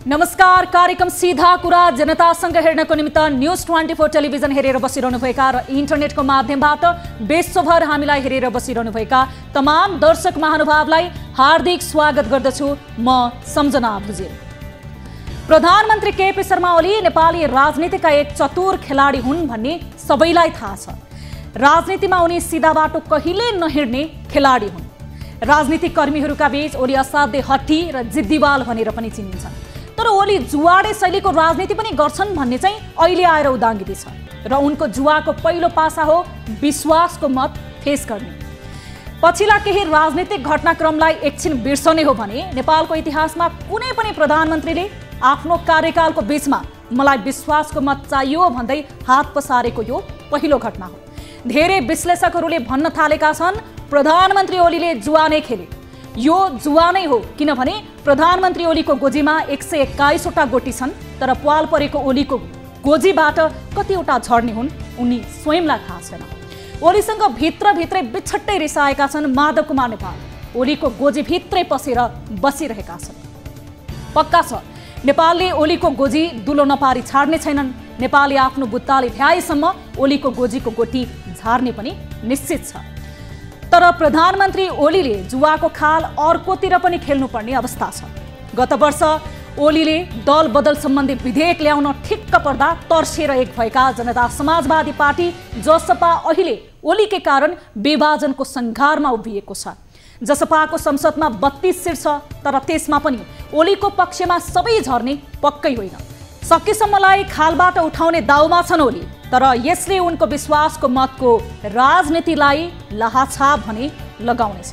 नमस्कार, कार्यक्रम सीधा कुरा जनतासँग हेर्नको निमित्त न्यूज 24 टेलिभिजन हेरेर बसिरहनुभएका र इन्टरनेटको माध्यमबाट विश्वभर हामीलाई हेरेर बसिरहनुभएका तमाम दर्शक महानुभावलाई हार्दिक स्वागत गर्दछु। म सम्झना भुजेल। प्रधानमन्त्री केपी शर्मा ओली नेपाली राजनीतिका एक चतुर खेलाडी हुन् भन्ने सबैलाई थाहा छ। राजनीतिमा उनी सिधा बाटो कहिले नहिड्ने खेलाडी हुन्। राजनीतिक कर्मीहरूका बीच ओली असाध्य हट्टी र जिद्दीवाल भनेर पनि चिनिन्छन्। तर ओली जुवाडे शैलीको राजनीति पनि गर्छन् भन्ने चाहिँ अहिले आएर उदाङ्गित छ र उनको जुवाको पहिलो पासा हो विश्वासको मत फेस गर्ने। पछिल्ला केही राजनीतिक घटनाक्रमलाई एकछिन बिर्सने हो भने नेपालको इतिहासमा कुनै पनि प्रधानमन्त्रीले आफ्नो कार्यकालको बीचमा मलाई विश्वासको मत चाहियो भन्दै हात पसारेको यो पहिलो घटना हो। धेरै विश्लेषकहरूले भन्न थालेका छन् प्रधानमन्त्री ओलीले जुवा नै खेले। यो जुवा नै हो, किनभने प्रधानमन्त्री ओलीको गोजीमा 121 वटा गोटी छन्, तर पाल परेको ओलीको गोजीबाट कतिवटा झर्ने हुन् उनी स्वयंलाई थाहा छैन। ओलीसँग भित्रभित्रै बिछट्टै रिसाएका छन् माधव कुमार नेपाल। ओलीको गोजीभित्रै पसेर बसिरहेका छन्। पक्का छ नेपालले ओलीको गोजी दुलो नपारी छाड्ने छैनन्। नेपालले आफ्नो बुत्ताले भ्याएसम्म ओलीको गोजीको गोटी झार्ने पनि निश्चित छ। तर प्रधानमन्त्री ओलीले जुवाको खाल अर्कोतिर पनि खेल्नुपर्ने अवस्था छ। गत वर्ष ओलीले दल बदल सम्बन्धी विधेयक ल्याउन ठिक्क पर्दा तर्सेर एक भएका जनता समाजवादी पार्टी जसपा अहिले ओलीकै कारण विभाजनको सङ्घारमा उभिएको छ। जसपाको संसदमा 32 सिट छ, तर त्यसमा पनि ओलीको पक्षमा सबै झर्ने पक्कै होइन। सकेसम्मलाई खालबाट उठाउने दाउमा छन् ओली, तर यसले उनको विश्वासको मतको राजनीतिलाई लहाछाप भने लगाउनेछ।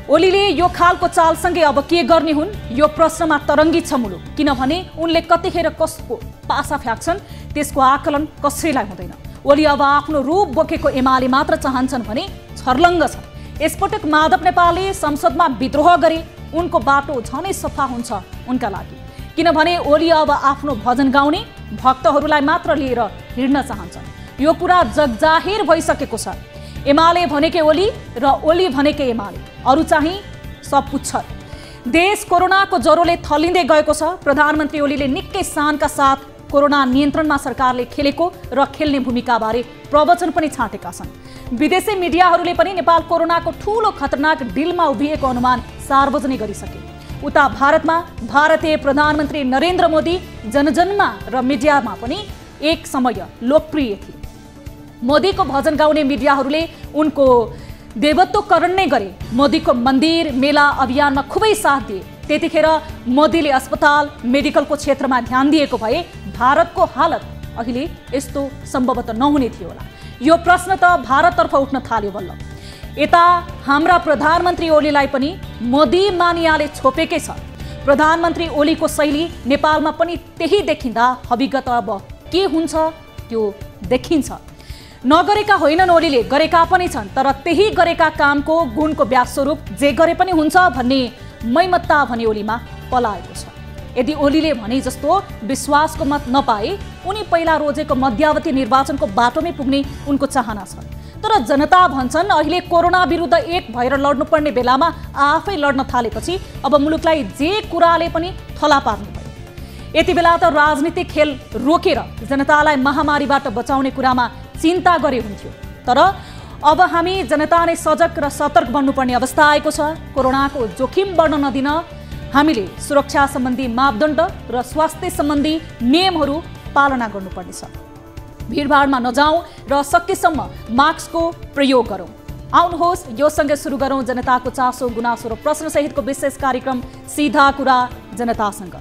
ओलीले यो खालको चालसँगै अब के गर्ने हुन्, यो प्रश्नमा तरङ्गित छ मुलुक। किनभने उनले कतिखेर कसको पासा फ्याँक्छन् त्यसको आकलन कसैलाई हुँदैन। ओली अब आफ्नो रूप बोकेको एमाले मात्र चाहन्छन् भने छर्लङ्ग छ। यसपटक माधव नेपालले संसदमा विद्रोह गरे उनको बाटो झनै सफा हुन्छ उनका लागि। किनभने ओली अब आफ्नो भजन गाउने भक्तहरूलाई मात्र लिएर हिँड्न चाहन्छन्। यो कुरा जगजाहिर भइसकेको छ। एमाले भनेकै ओली र ओली भनेकै एमाले, अरू चाहिँ सब पुच्छर। देश कोरोनाको ज्वरोले थलिँदै गएको छ। प्रधानमन्त्री ओलीले निकै शानका साथ कोरोना नियन्त्रणमा सरकारले खेलेको र खेल्ने भूमिकाबारे प्रवचन पनि छाटेका छन्। विदेशी मिडियाहरूले पनि नेपाल कोरोनाको ठूलो खतरनाक डिलमा उभिएको अनुमान सार्वजनिक गरिसके। उता भारतमा भारतीय प्रधानमन्त्री नरेन्द्र मोदी जनजनमा र मिडियामा पनि एक समय लोकप्रिय थिए। मोदीको भजन गाउने मिडियाहरूले उनको देवत्वकरण नै गरे। मोदीको मन्दिर मेला अभियानमा खुबै साथ दिए। त्यतिखेर मोदीले अस्पताल मेडिकलको क्षेत्रमा ध्यान दिएको भए भारतको हालत अहिले यस्तो सम्भवतः नहुने थियो होला। यो प्रश्न त भारततर्फ उठ्न थाल्यो बल्ल। यता हाम्रा प्रधानमन्त्री ओलीलाई पनि मोदी मानियाले छोपेकै छ। प्रधानमन्त्री ओलीको शैली नेपालमा पनि त्यही देखिँदा हविगत अब के हुन्छ त्यो देखिन्छ। नगरेका होइनन् ओलीले, गरेका पनि छन्, तर त्यही गरेका कामको गुणको व्यासस्वरूप जे गरे पनि हुन्छ भन्ने मैमत्ता भने ओलीमा पलाएको छ। यदि ओलीले भने जस्तो विश्वासको मत नपाए उनी पहिला रोजेको मध्यावधि निर्वाचनको बाटोमै पुग्ने उनको चाहना छ। तर जनता भन्छन् अहिले कोरोना विरुद्ध एक भएर लड्नुपर्ने बेलामा आफै लड्न थालेपछि अब मुलुकलाई जे कुराले पनि थला पार्नु पर्यो। यति बेला त राजनीतिक खेल रोकेर जनतालाई महामारीबाट बचाउने कुरामा चिन्ता गरे हुन्थ्यो। तर अब हामी जनता नै सजग र सतर्क बन्नुपर्ने अवस्था आएको छ। कोरोनाको जोखिम बढ्न नदिन हामीले सुरक्षा सम्बन्धी मापदण्ड र स्वास्थ्य सम्बन्धी नियमहरू पालना गर्नुपर्नेछ। भिडभाडमा नजाउँ र सकेसम्म मास्कको प्रयोग गरौँ। आउनुहोस् यो सँगै सुरु गरौँ जनताको चासो गुनासो र प्रश्न सहितको विशेष कार्यक्रम सीधा कुरा जनतासँग।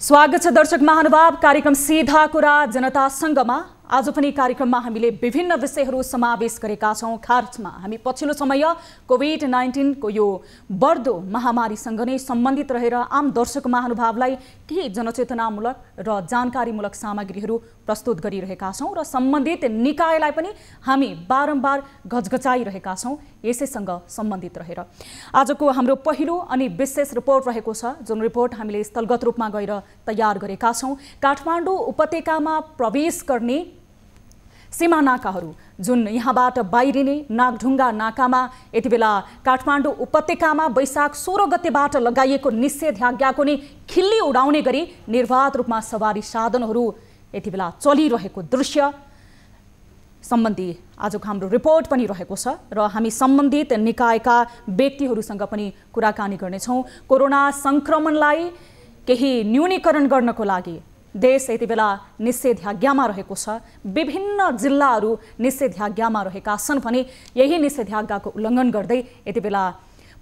स्वागत छ दर्शक महानुभाव कार्यक्रम सीधा कुरा जनतासँगमा। आज पनि कार्यक्रममा हामीले विभिन्न विषयहरू समावेश गरेका छौँ। खासमा हामी पछिल्लो समय कोभिड-19 को यो बढ्दो महामारीसँग नै सम्बन्धित रहेर आम दर्शक महानुभावलाई केही जनचेतनामूलक र जानकारीमूलक सामग्रीहरू प्रस्तुत गरिरहेका छौँ र सम्बन्धित निकायलाई पनि हामी बारम्बार घचघचाइरहेका छौँ यसैसँग सम्बन्धित रहेर। आजको हाम्रो पहिलो अनि विशेष रिपोर्ट रहेको छ, जुन रिपोर्ट हामीले स्थलगत रूपमा गएर तयार गरेका छौँ। काठमाडौँ उपत्यकामा प्रवेश गर्ने सीमा नाकाहरू जुन यहाँबाट बाहिरिने नागढुङ्गा नाकामा यति बेला काठमाडौँ उपत्यकामा वैशाख 16 गतेबाट लगाइएको निषेधाज्ञाको नि खिल्ली उडाउने गरी निर्वाध रूपमा सवारी साधनहरू यति बेला चलिरहेको दृश्य सम्बन्धी आजको हाम्रो रिपोर्ट पनि रहेको छ र हामी सम्बन्धित निकायका व्यक्तिहरूसँग पनि कुराकानी गर्नेछौँ। कोरोना संक्रमणलाई केही न्यूनीकरण गर्नको लागि देश यति बेला निषेधाज्ञामा रहेको छ। विभिन्न जिल्लाहरू निषेधाज्ञामा रहेका छन् भने यही निषेधाज्ञाको उल्लङ्घन गर्दै यति बेला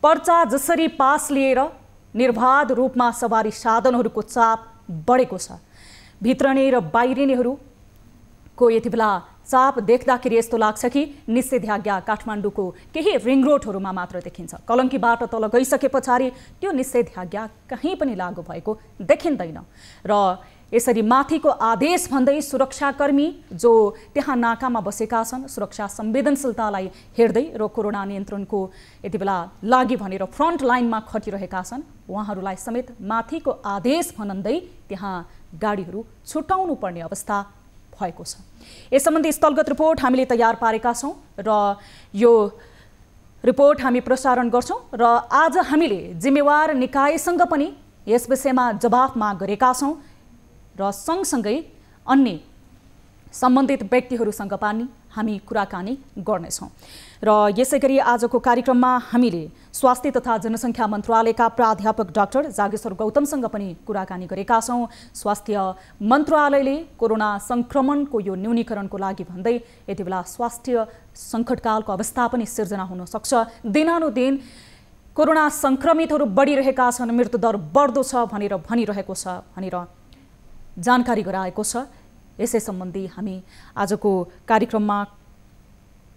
पर्चा जसरी पास लिएर निर्बाध रूपमा सवारी साधनहरूको चाप बढेको छ। भित्रने र बाहिरिनेहरूको यति बेला चाप देख्दाखेरि यस्तो लाग्छ कि निषेधाज्ञा काठमाडौँको केही रिङ रोडहरूमा मात्र देखिन्छ। कलङ्कीबाट तल गइसके पछाडि त्यो निषेधाज्ञा कहीँ पनि लागू भएको देखिँदैन र यसरी माथिको आदेश भन्दै सुरक्षाकर्मी जो त्यहाँ नाकामा बसेका छन् सुरक्षा संवेदनशीलतालाई हेर्दै र कोरोना नियन्त्रणको यति बेला लागि भनेर फ्रन्ट लाइनमा खटिरहेका छन् उहाँहरूलाई समेत माथिको आदेश भन्दै त्यहाँ गाडीहरू छुटाउनु पर्ने अवस्था भएको छ। यस सम्बन्धी स्थलगत रिपोर्ट हामीले तयार पारेका छौँ र यो रिपोर्ट हामी प्रसारण गर्छौँ र आज हामीले जिम्मेवार निकायसँग पनि यस विषयमा जवाफ माग गरेका छौँ र सँगसँगै अन्य सम्बन्धित व्यक्तिहरूसँग पनि हामी कुराकानी गर्नेछौँ। र यसैगरी आजको कार्यक्रममा हामीले स्वास्थ्य तथा जनसङ्ख्या मन्त्रालयका प्राध्यापक डाक्टर जागेश्वर गौतमसँग पनि कुराकानी गरेका छौँ। स्वास्थ्य मन्त्रालयले कोरोना संक्रमणको यो न्यूनीकरणको लागि भन्दै यति बेला स्वास्थ्य सङ्कटकालको अवस्था पनि सिर्जना हुन सक्छ। दिनानुदिन कोरोना सङ्क्रमितहरू बढिरहेका छन्, मृत्युदर बढ्दो छ भनेर भनिरहेको छ भनेर जानकारी गराएको छ। यसै सम्बन्धी हामी आजको कार्यक्रममा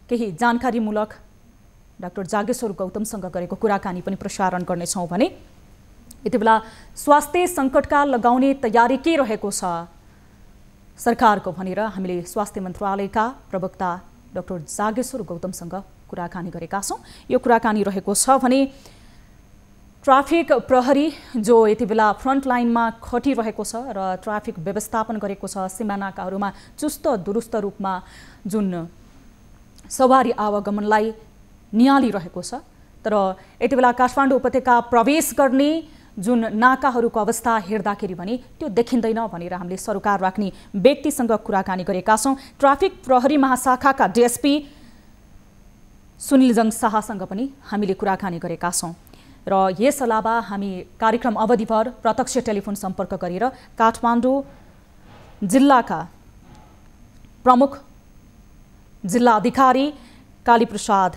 केही जानकारीमूलक डाक्टर जागेश्वर गौतमसँग गरेको कुराकानी पनि प्रसारण गर्नेछौँ भने यति बेला स्वास्थ्य सङ्कटकाल लगाउने तयारी के रहेको छ सरकारको भनेर हामीले स्वास्थ्य मन्त्रालयका प्रवक्ता डाक्टर जागेश्वर गौतमसँग कुराकानी गरेका छौँ। यो कुराकानी रहेको छ भने ट्राफिक प्रहरी जो यति बेला फ्रन्ट लाइनमा खटिरहेको छ र ट्राफिक व्यवस्थापन गरेको छ। सीमानाकाहरूमा चुस्त दुरुस्त रूपमा जुन सवारी आवागमनलाई नियालिरहेको छ तर यति बेला काठमाडौँ उपत्यका प्रवेश गर्ने जुन नाकाहरूको अवस्था हेर्दाखेरि भने त्यो देखिँदैन भनेर हामीले सरोकार राख्ने व्यक्तिसँग कुराकानी गरेका छौँ। ट्राफिक प्रहरी महाशाखाका डिएसपी सुनिलजङ शाहसँग पनि हामीले कुराकानी गरेका छौँ र यस अलावा हामी कार्यक्रम अवधिभर प्रत्यक्ष टेलिफोन सम्पर्क गरेर काठमाडौँ जिल्लाका प्रमुख जिल्ला अधिकारी कालीप्रसाद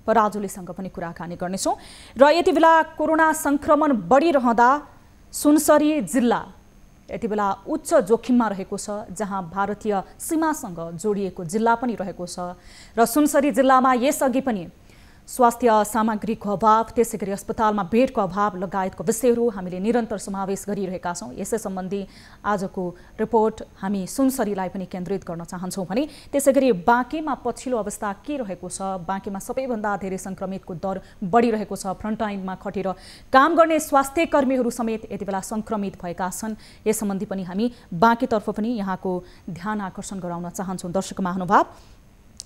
पराजुलीसँग पनि कुराकानी गर्नेछौँ। र यति बेला कोरोना संक्रमण बढिरहँदा सुनसरी जिल्ला यति बेला उच्च जोखिममा रहेको छ जहाँ भारतीय सीमासँग जोडिएको जिल्ला पनि रहेको छ र सुनसरी जिल्लामा यसअघि पनि स्वास्थ्य सामग्रीको अभाव त्यसैगरी अस्पतालमा बेडको अभाव लगायतको विषयहरू हामीले निरन्तर समावेश गरिरहेका छौँ। यसै सम्बन्धी आजको रिपोर्ट हामी सुनसरीलाई पनि केन्द्रित गर्न चाहन्छौँ भने त्यसैगरी बाँकेमा पछिल्लो अवस्था के रहेको छ। बाँकेमा सबैभन्दा धेरै सङ्क्रमितको दर बढिरहेको छ। फ्रन्ट लाइनमा खटेर काम गर्ने स्वास्थ्य कर्मीहरू समेत यति बेला सङ्क्रमित भएका छन्। यस सम्बन्धी पनि हामी बाँकेतर्फ पनि यहाँको ध्यान आकर्षण गराउन चाहन्छौँ दर्शक महानुभाव।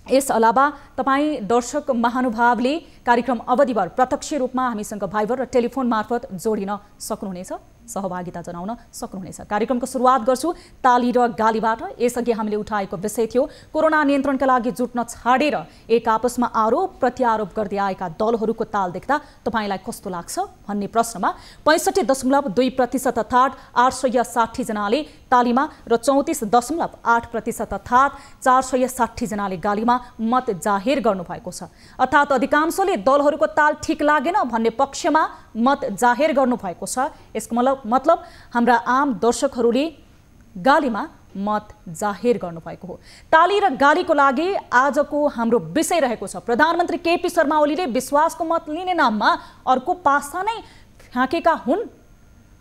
यस अलावा तपाईँ दर्शक महानुभावले कार्यक्रम अवधिभर प्रत्यक्ष रूपमा हामीसँग भाइबर र टेलिफोन मार्फत जोडिन सक्नुहुनेछ, सहभागिता जनाउन सक्नुहुनेछ। कार्यक्रमको सुरुवात गर्छु ताली र गालीबाट। यसअघि हामीले उठाएको विषय थियो कोरोना नियन्त्रणका लागि जुट्न छाडेर एक आपसमा आरोप प्रत्यारोप गर्दै आएका दलहरूको ताल देख्दा तपाईँलाई कस्तो लाग्छ भन्ने प्रश्नमा 65.2% अर्थात् 860 जनाले तालीमा र 34.8% अर्थात् 460 जनाले गालीमा मत जाहेर गर्नुभएको छ। अर्थात् अधिकांशले दलहरूको ताल ठिक लागेन भन्ने पक्षमा मत जाहेर गर्नुभएको छ। यसको मतलब हाम्रा आम दर्शकहरूले गालीमा मत जाहेर गर्नुभएको हो। ताली र गालीको लागि आजको हाम्रो विषय रहेको छ प्रधानमन्त्री केपी शर्मा ओलीले विश्वासको मत लिने नाममा अर्को पासा नै फ्याँकेका हुन्।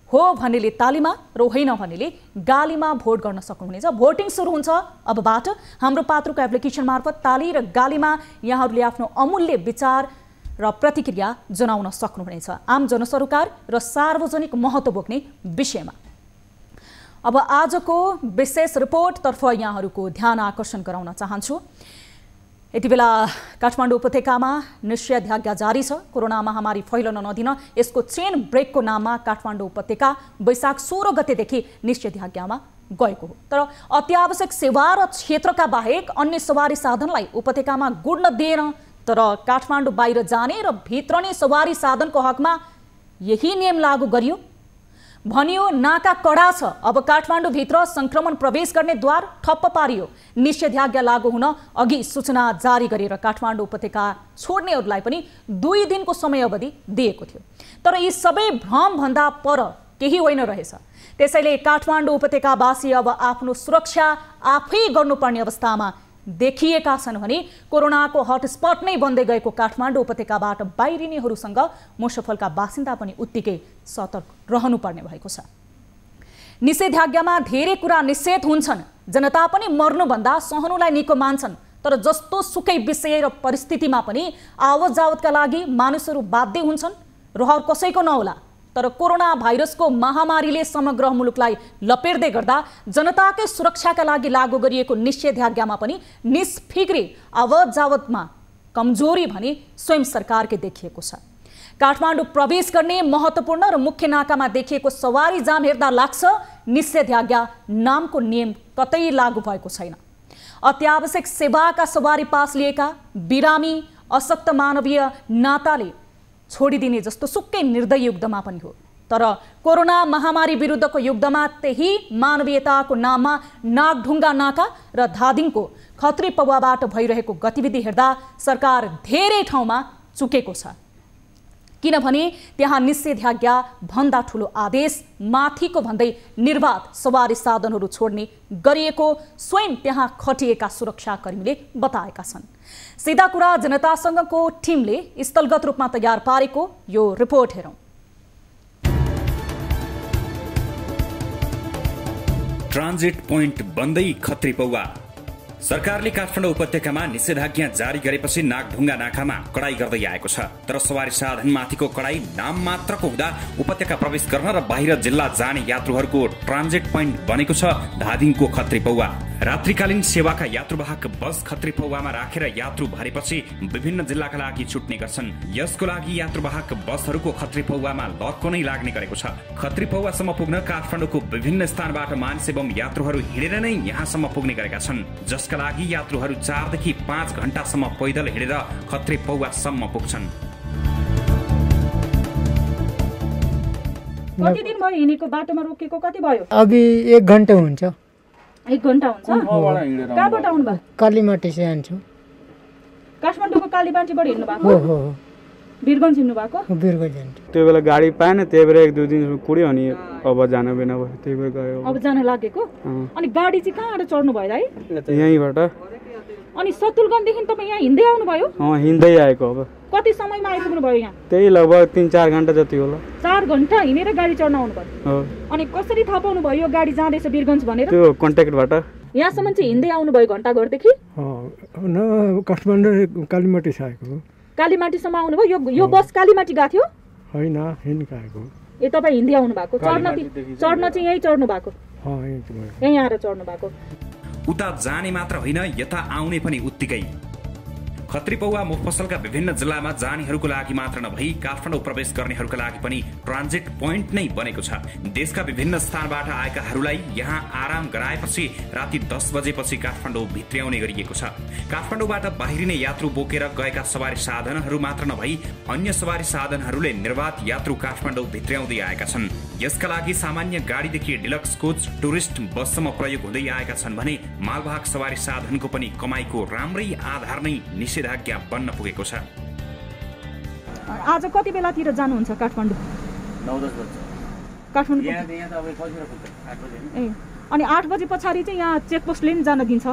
हो भन्नेले तालीमा र होइन भन्नेले गालीमा भोट गर्न सक्नुहुनेछ। भोटिङ सुरु हुन्छ अबबाट। हाम्रो पात्रोको एप्लिकेसन मार्फत ताली र गालीमा यहाँहरूले आफ्नो अमूल्य विचार र प्रतिक्रिया जनाउन सक्नुहुनेछ आम जनसरोकार र सार्वजनिक महत्त्व बोक्ने विषयमा। अब आजको विशेष रिपोर्टतर्फ यहाँहरूको ध्यान आकर्षण गराउन चाहन्छु। यति बेला काठमाडौँ उपत्यकामा निषेधाज्ञा जारी छ। कोरोना महामारी फैलन नदिन यसको चेन ब्रेकको नाममा काठमाडौँ उपत्यका वैशाख 16 गतेदेखि निषेधाज्ञामा गएको हो। तर अत्यावश्यक सेवा र क्षेत्रका बाहेक अन्य सवारी साधनलाई उपत्यकामा गुड्न दिएन। तर काठमाडौँ बाहिर जाने र भित्रने सवारी साधनको हकमा यही नियम लागू गरियो। भनियो नाका कडा छ, अब काठमाडौँ भित्र संक्रमण प्रवेश गर्ने द्वार ठप्प पारियो। निषेधाज्ञा लागू हुन अघि सूचना जारी गरेर काठमाडौँ उपत्यका छोड्नेहरूलाई पनि 2 दिनको समय अवधि दिएको थियो। तर यी सबै भ्रमभन्दा पर केही होइन रहेछ। त्यसैले काठमाडौँ उपत्यकावासी अब आफ्नो सुरक्षा आफै गर्नुपर्ने अवस्थामा देखिएका छन् भने कोरोनाको हटस्पट नै बन्दै गएको काठमाडौँ उपत्यकाबाट बाहिरिनेहरूसँग मुसफलका बासिन्दा पनि उत्तिकै सतर्क रहनुपर्ने भएको छ। निषेधाज्ञामा धेरै कुरा निषेध हुन्छन्। जनता पनि मर्नुभन्दा सहनुलाई निको मान्छन्। तर जस्तो सुकै विषय र परिस्थितिमा पनि आवत जावतका लागि मानिसहरू बाध्य हुन्छन्। रहर कसैको नहोला, तर कोरोना भाइरसको महामारीले समग्र मुलुकलाई लपेट्दै गर्दा जनताकै सुरक्षाका लागि लागू गरिएको निषेधाज्ञामा पनि निष्फिक्री आवत जावतमा कमजोरी भने स्वयं सरकारकै देखिएको छ। काठमाडौँ प्रवेश गर्ने महत्त्वपूर्ण र मुख्य नाकामा देखिएको सवारी जाम हेर्दा लाग्छ निषेधाज्ञा नामको नियम कतै लागू भएको छैन। अत्यावश्यक सेवाका सवारी पास लिएका बिरामी अशक्त मानवीय नाताले छोडिदिने जस्तो सुक्कै निर्दय युद्धमा पनि हो। तर कोरोना महामारी विरुद्धको युद्धमा त्यही मानवीयताको नाममा नागढुङ्गा नाका र धादिङको खत्री पौवाबाट भइरहेको गतिविधि हेर्दा सरकार धेरै ठाउँमा चुकेको छ। किनभने त्यहाँ निषेधाज्ञा भन्दा ठुलो आदेश माथिको भन्दै निर्वाध सवारी साधनहरू छोड्ने गरिएको स्वयं त्यहाँ खटिएका सुरक्षाकर्मीले बताएका छन्। सीधा कुरा जनतासँगको टिमले स्थलगत रूपमा तयार पारेको यो रिपोर्ट हेरौं। ट्रान्जिट पोइन्ट बन्दै खत्री पौवा। सरकारले काठमाडौँ उपत्यकामा निषेधाज्ञा जारी गरेपछि नागढुङ्गा नाकामा कडाई गर्दै आएको छ। तर सवारी साधनमाथिको कडाई नाम मात्रको हुँदा उपत्यका प्रवेश गर्न र बाहिर जिल्ला जाने यात्रुहरूको ट्रान्जिट पोइन्ट बनेको छ धादिङको खत्री पौवा। रात्रिकालीन सेवाका यात्रुवाहक बस खत्री पौवामा राखेर यात्रु भरेपछि विभिन्न जिल्लाका लागि छुट्ने गर्छन्। यसको लागि यात्रुवाहक बसहरूको खत्री पौवामा लक्को नै लाग्ने गरेको छ। खत्री पौवासम्म पुग्न काठमाडौँको विभिन्न स्थानबाट मानिस एवं यात्रुहरू हिँडेर नै यहाँसम्म पुग्ने गरेका छन्, जसका लागि यात्रुहरू 4 देखि 5 घण्टासम्म पैदल हिँडेर खत्री पौवासम्म पुग्छन्। कति दिन भयो हिँडेको? बाटोमा रोकेको कति भयो? अभी 1 घण्टा हुन्छ। 1 घण्टा हुन्छ? कहाँबाट आउनु भयो? कालीमाटी से आन्छु। काठमाडौँको कालीमाटीबाट हिँड्नु भएको? हो हो। वीरगञ्ज हिँड्नु भएको? वीरगञ्ज जान्छु। त्यो बेला गाडी पाएन, त्यही भएर 1-2 दिन कुड्यो अनि अब जान बिना भयो, त्यही भएर गयो। अब जान लागेको? अनि गाडी चाहिँ कहाँबाट चढ्नु भयो दाइ? यहीँबाट। अनि सतुलगञ्जदेखि तपाईँ यहाँ हिँड्दै आउनु भयो? हिँड्दै आएको। अब कति समयमा आइपुग्नु भयो यहाँ? त्यही लगभग 3-4 घण्टा जति होला। 4 घण्टा हिँडेर गाडी चढ्न आउनु भयो? अनि कसरी थाहा पाउनु भयो यो गाडी जाँदैछ वीरगञ्ज भनेर? त्यो कन्ट्याक्टबाट। यहाँसम्म चाहिँ हिँड्दै आउनु भयो घण्टाघरदेखि? काठमाडौँ कालीमाटी से आएको। कालीमाटीसम्म आउनु भयो? यो बस कालीमाटी गएको थियो? होइन, हिँड्न आएको। ए तपाईँ हिँड्दै आउनु भएको? चढ्न चाहिँ यही चढ्नु भएको? यही आएर चढ्नु भएको? उता जाने मात्र होइन, यता आउने पनि उत्तिकै। खत्री पौवा मुफसलका विभिन्न जिल्लामा जानेहरूको लागि मात्र नभई काठमाडौँ प्रवेश गर्नेहरूका लागि पनि ट्रान्जिट पोइन्ट नै बनेको छ। देशका विभिन्न स्थानबाट आएकाहरूलाई यहाँ आराम गराएपछि राति 10 बजेपछि काठमाडौँ भित्र्याउने गरिएको छ। काठमाडौँबाट बाहिरिने यात्रु बोकेर गएका सवारी साधनहरू मात्र नभई अन्य सवारी साधनहरूले निर्वाध यात्रु काठमाडौँ भित्र्याउँदै आएका छन्। यसका लागि सामान्य गाडीदेखि डिलक्स कोच, टुरिस्ट बससम्म प्रयोग हुँदै आएका छन् भने मालवाहक सवारी साधनको पनि कमाईको राम्रै आधार नै निषेधाज्ञा बन्न पुगेको छ। आज कति बेलातिर जानुहुन्छ काठमाडौँ? 9-10 बजे। काठमाडौँ यहाँ त अब कतिखेर पुग्छ? 8 बजे। ए अनि 8 बजे पछाडि चाहिँ यहाँ चेकपोस्टले नि जान दिन्छ,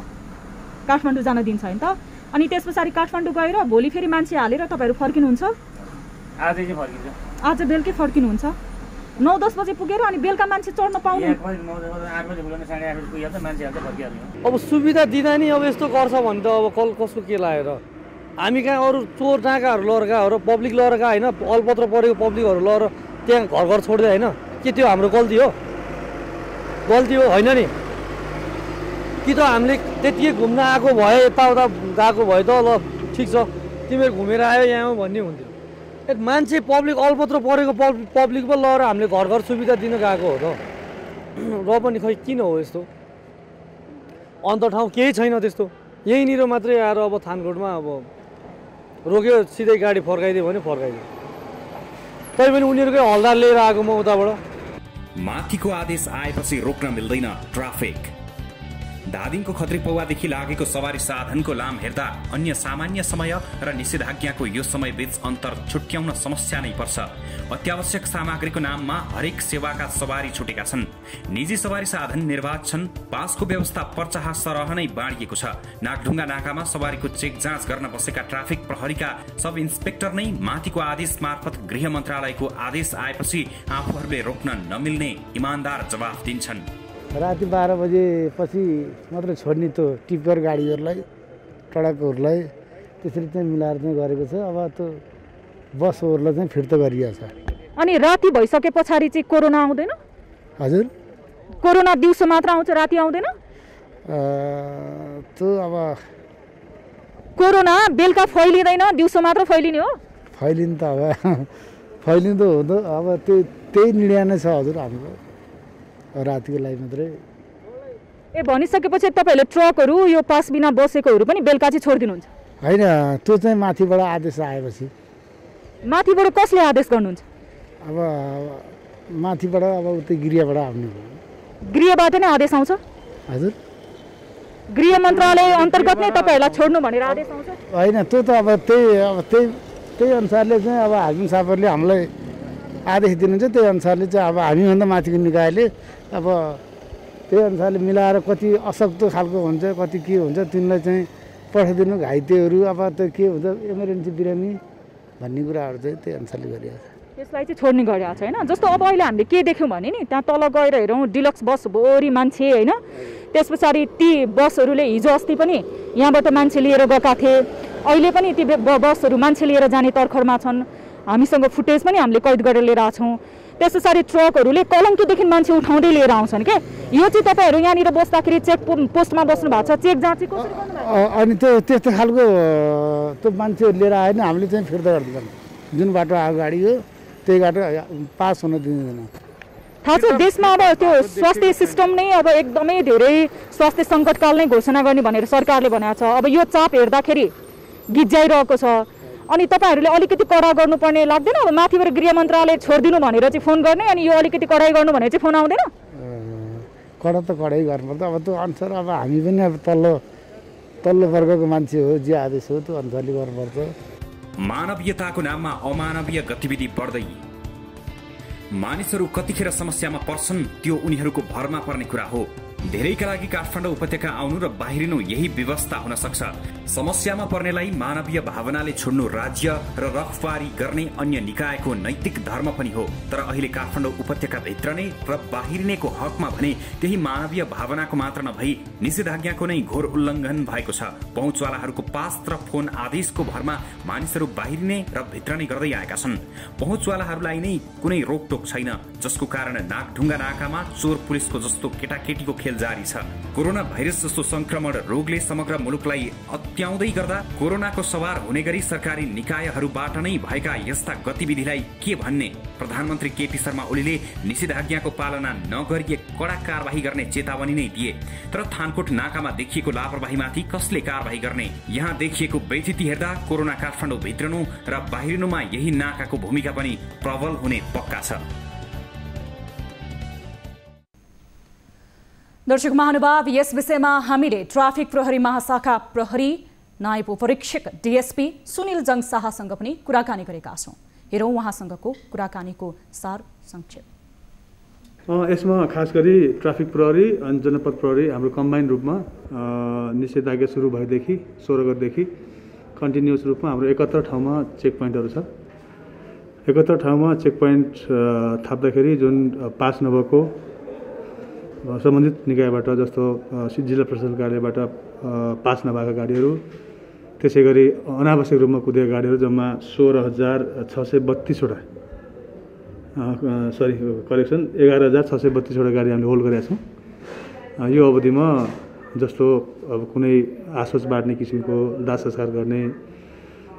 काठमाडौँ जान दिन्छ हैन त? अनि त्यस पछाडि काठमाडौँ गएर भोलि फेरि मान्छे हालेर तपाईँहरू फर्किनुहुन्छ? आजै चाहिँ फर्किन्छ। आज बेलुकै फर्किनुहुन्छ? 9-10 बजे पुगेर अनि बेलुका मान्छे चढ्न पाउनु? 8 बजे पुग्दैन, 8:30 बजे पुगिहाल्छ, मान्छे हाल्छ, फर्किहाल्छ। अब सुविधा दिँदा नि अब यस्तो गर्छ भने त अब कसको के लागेर? हामी कहाँ अरू चोर नाकाहरू लड्का हो र पब्लिक लड्का होइन, अलपत्र परेको पब्लिकहरू लएर त्यहाँ घर छोड्दै होइन? के त्यो हाम्रो गल्ती हो? गल्ती हो होइन नि कि त हामीले त्यतिकै घुम्न आएको भए यताउता गएको भए त ल ठिक छ तिमीहरू घुमेर आयो यहाँ भन्ने हुन्थ्यो मान्छे पब्लिक अल्पत्र परेको पब्लिक पो लगेर हामीले घर घर सुविधा दिन गएको हो त र पनि खै किन हो यस्तो अन्त ठाउँ केही छैन त्यस्तो यहीँनिर मात्रै आएर अब थानकोटमा अब रोक्यो सिधै गाडी फर्काइदियो भने फर्काइदियो तैपनि उनीहरूकै हलदार लिएर आएको म उताबाट माथिको आदेश आएपछि रोक्न मिल्दैन ट्राफिक धादिङको खत्री पौवादेखि लागेको सवारी साधनको लाम हेर्दा अन्य सामान्य समय र निषेधाज्ञाको यो समय बीच अन्तर छुट्याउन समस्या नै पर्छ अत्यावश्यक सामग्रीको नाममा हरेक सेवाका सवारी छुटेका छन् निजी सवारी साधन निर्वाध छन् पासको व्यवस्था पर्चाहा सरह नै बाँडिएको छ नागढुङ्गा नाकामा सवारीको चेक जाँच गर्न बसेका ट्राफिक प्रहरीका सब इन्सपेक्टर नै माथिको आदेश मार्फत गृह मन्त्रालयको आदेश आएपछि आफूहरूले रोक्न नमिल्ने इमानदार जवाफ दिन्छन् राति 12 बजेपछि मात्र छोड्ने त्यो टिप्पर गाडीहरूलाई ट्रकहरूलाई त्यसरी चाहिँ मिलाएर चाहिँ गरेको छ अब त्यो बसहरूलाई चाहिँ फिर्ता गरिएको छ अनि राति भइसके पछाडि चाहिँ कोरोना आउँदैन हजुर कोरोना दिउँसो मात्र आउँछ राति आउँदैन त्यो अब कोरोना बेलुका फैलिँदैन दिउँसो मात्र फैलिने हो फैलिनु त अब फैलिनु त हुँदो अब त्यही निर्णय नै छ हजुर हाम्रो रातिको लागि मात्रै ए भनिसकेपछि तपाईँहरूले ट्रकहरू यो पास बिना बसेकोहरू पनि बेलुका चाहिँ छोडिदिनुहुन्छ होइन त्यो चाहिँ माथिबाट आदेश आएपछि माथिबाट कसले आदेश गर्नुहुन्छ अब माथिबाट अब उतै गृहबाट आउने गृहबाट नै आदेश आउँछ हजुर गृह मन्त्रालय अन्तर्गत नै तपाईँहरूलाई छोड्नु भनेर आदेश आउँछ होइन त्यो त अब त्यही अनुसारले चाहिँ अब हाकिम साहबहरूले हामीलाई आदेश दिनुहुन्छ त्यही अनुसारले चाहिँ अब हामीभन्दा माथिको निकायले अब त्यही अनुसारले मिलाएर कति अशक्त खालको हुन्छ कति के हुन्छ तिनलाई चाहिँ पठाइदिनु घाइतेहरू अब त्यो के हुन्छ इमर्जेन्सी बिरामी भन्ने कुराहरू चाहिँ त्यही अनुसारले गरिएको छ त्यसलाई चाहिँ छोड्ने गरिरहेको छ होइन जस्तो अब अहिले हामीले के देख्यौँ भने नि त्यहाँ तल गएर हेरौँ डिलक्स बस भोरी मान्छे होइन त्यस पछाडि ती बसहरूले हिजो अस्ति पनि यहाँबाट मान्छे लिएर गएका थिए अहिले पनि ती बसहरू मान्छे लिएर जाने तर्खरमा छन् हामीसँग फुटेज पनि हामीले कैद गरेर लिएर आएको छौँ त्यस पछाडि ट्रकहरूले कलङ्कीदेखि मान्छे उठाउँदै लिएर आउँछन् क्या यो चाहिँ तपाईँहरू यहाँनिर बस्दाखेरि चेक पोस्टमा बस्नु भएको छ चेक जाँच कसरी गर्नुभएको अनि त्यो त्यस्तो खालको त्यो मान्छेहरू लिएर आयो भने हामीले चाहिँ फिर्ता गरिदिन्छौँ जुन बाटो आएको गाडी हो त्यही बाटो पास हुन दिँदैन थाहा छ देशमा अब त्यो स्वास्थ्य सिस्टम नै अब एकदमै धेरै स्वास्थ्य सङ्कटकाल नै घोषणा गर्ने भनेर सरकारले भनेको छ अब यो चाप हेर्दाखेरि गिज्जाइरहेको छ अनि तपाईँहरूले अलिकति कडा गर्नुपर्ने लाग्दैन अब माथिबाट गृह मन्त्रालय छोडिदिनु भनेर चाहिँ फोन गर्ने अनि यो अलिकति कडाइ गर्नु भनेर चाहिँ फोन आउँदैन कडा त कडाइ गर्नुपर्छ अब त्यो अनुसार अब हामी पनि अब तल्लो वर्गको मान्छे हो जे आदेश हो त्यो अनुसारले गर्नुपर्छ मानवीयताको नाममा अमानवीय गतिविधि बढ्दै मानिसहरू कतिखेर समस्यामा पर्छन् त्यो उनीहरूको भरमा पर्ने कुरा हो धेरैका लागि काठमाडौँ उपत्यका आउनु र बाहिरिनु यही व्यवस्था हुन सक्छ समस्यामा पर्नेलाई मानवीय भावनाले छोड्नु राज्य र रखवारी गर्ने अन्य निकायको नैतिक धर्म पनि हो तर अहिले काठमाडौँ उपत्यका भित्र नै र बाहिरिनेको हकमा भने त्यही मानवीय भावनाको मात्र नभई निषेधाज्ञाको नै घोर उल्लङ्घन भएको छ पहुँचवालाहरूको पास र फोन आदेशको भरमा मानिसहरू बाहिरिने र भित्र नै गर्दै आएका छन् पहुँचवालाहरूलाई नै कुनै रोकटोक छैन जसको कारण नागढुङ्गा नाकामा चोर पुलिसको जस्तो केटाकेटीको खेल जारी छ कोरोना भाइरस जस्तो संक्रमण रोगले समग्र मुलुकलाई अत्याउँदै गर्दा कोरोनाको सवार हुने गरी सरकारी निकायहरूबाट नै भएका यस्ता गतिविधिलाई के भन्ने प्रधानमन्त्री केपी शर्मा ओलीले निषेधाज्ञाको पालना नगरिए कडा कारबाही गर्ने चेतावनी नै दिए तर थानकोट नाकामा देखिएको लापरवाहीमाथि कसले कारबाही गर्ने यहाँ देखिएको व्यथिति हेर्दा कोरोना काठमाडौँ भित्रनु र बाहिरिनुमा यही नाकाको भूमिका पनि प्रबल हुने पक्का छ दर्शक महानुभाव यस विषयमा हामीले ट्राफिक प्रहरी महाशाखा प्रहरी नायब उपरीक्षक डीएसपी सुनिल जङ शाहसँग पनि कुराकानी गरेका छौँ हेरौँ उहाँसँगको कुराकानीको सार संक्षेप यसमा खास गरी ट्राफिक प्रहरी अनि जनपद प्रहरी हाम्रो कम्बाइन रूपमा निषेधाज्ञा सुरु भएदेखि 16 गतेदेखि कन्टिन्युस रूपमा हाम्रो 71 ठाउँमा चेक पोइन्टहरू छ 71 ठाउँमा चेक पोइन्ट थाप्दाखेरि जुन पास नभएको सम्बन्धित निकायबाट जस्तो जिल्ला प्रशासन कार्यालयबाट पास नभएका गाडीहरू त्यसै गरी अनावश्यक रूपमा कुदेका गाडीहरू जम्मा 11,632 वटा 11,632 वटा गाडी हामीले होल्ड गरेका छौँ यो अवधिमा जस्तो अब कुनै आसोच बाँड्ने किसिमको दाह संस्कार गर्ने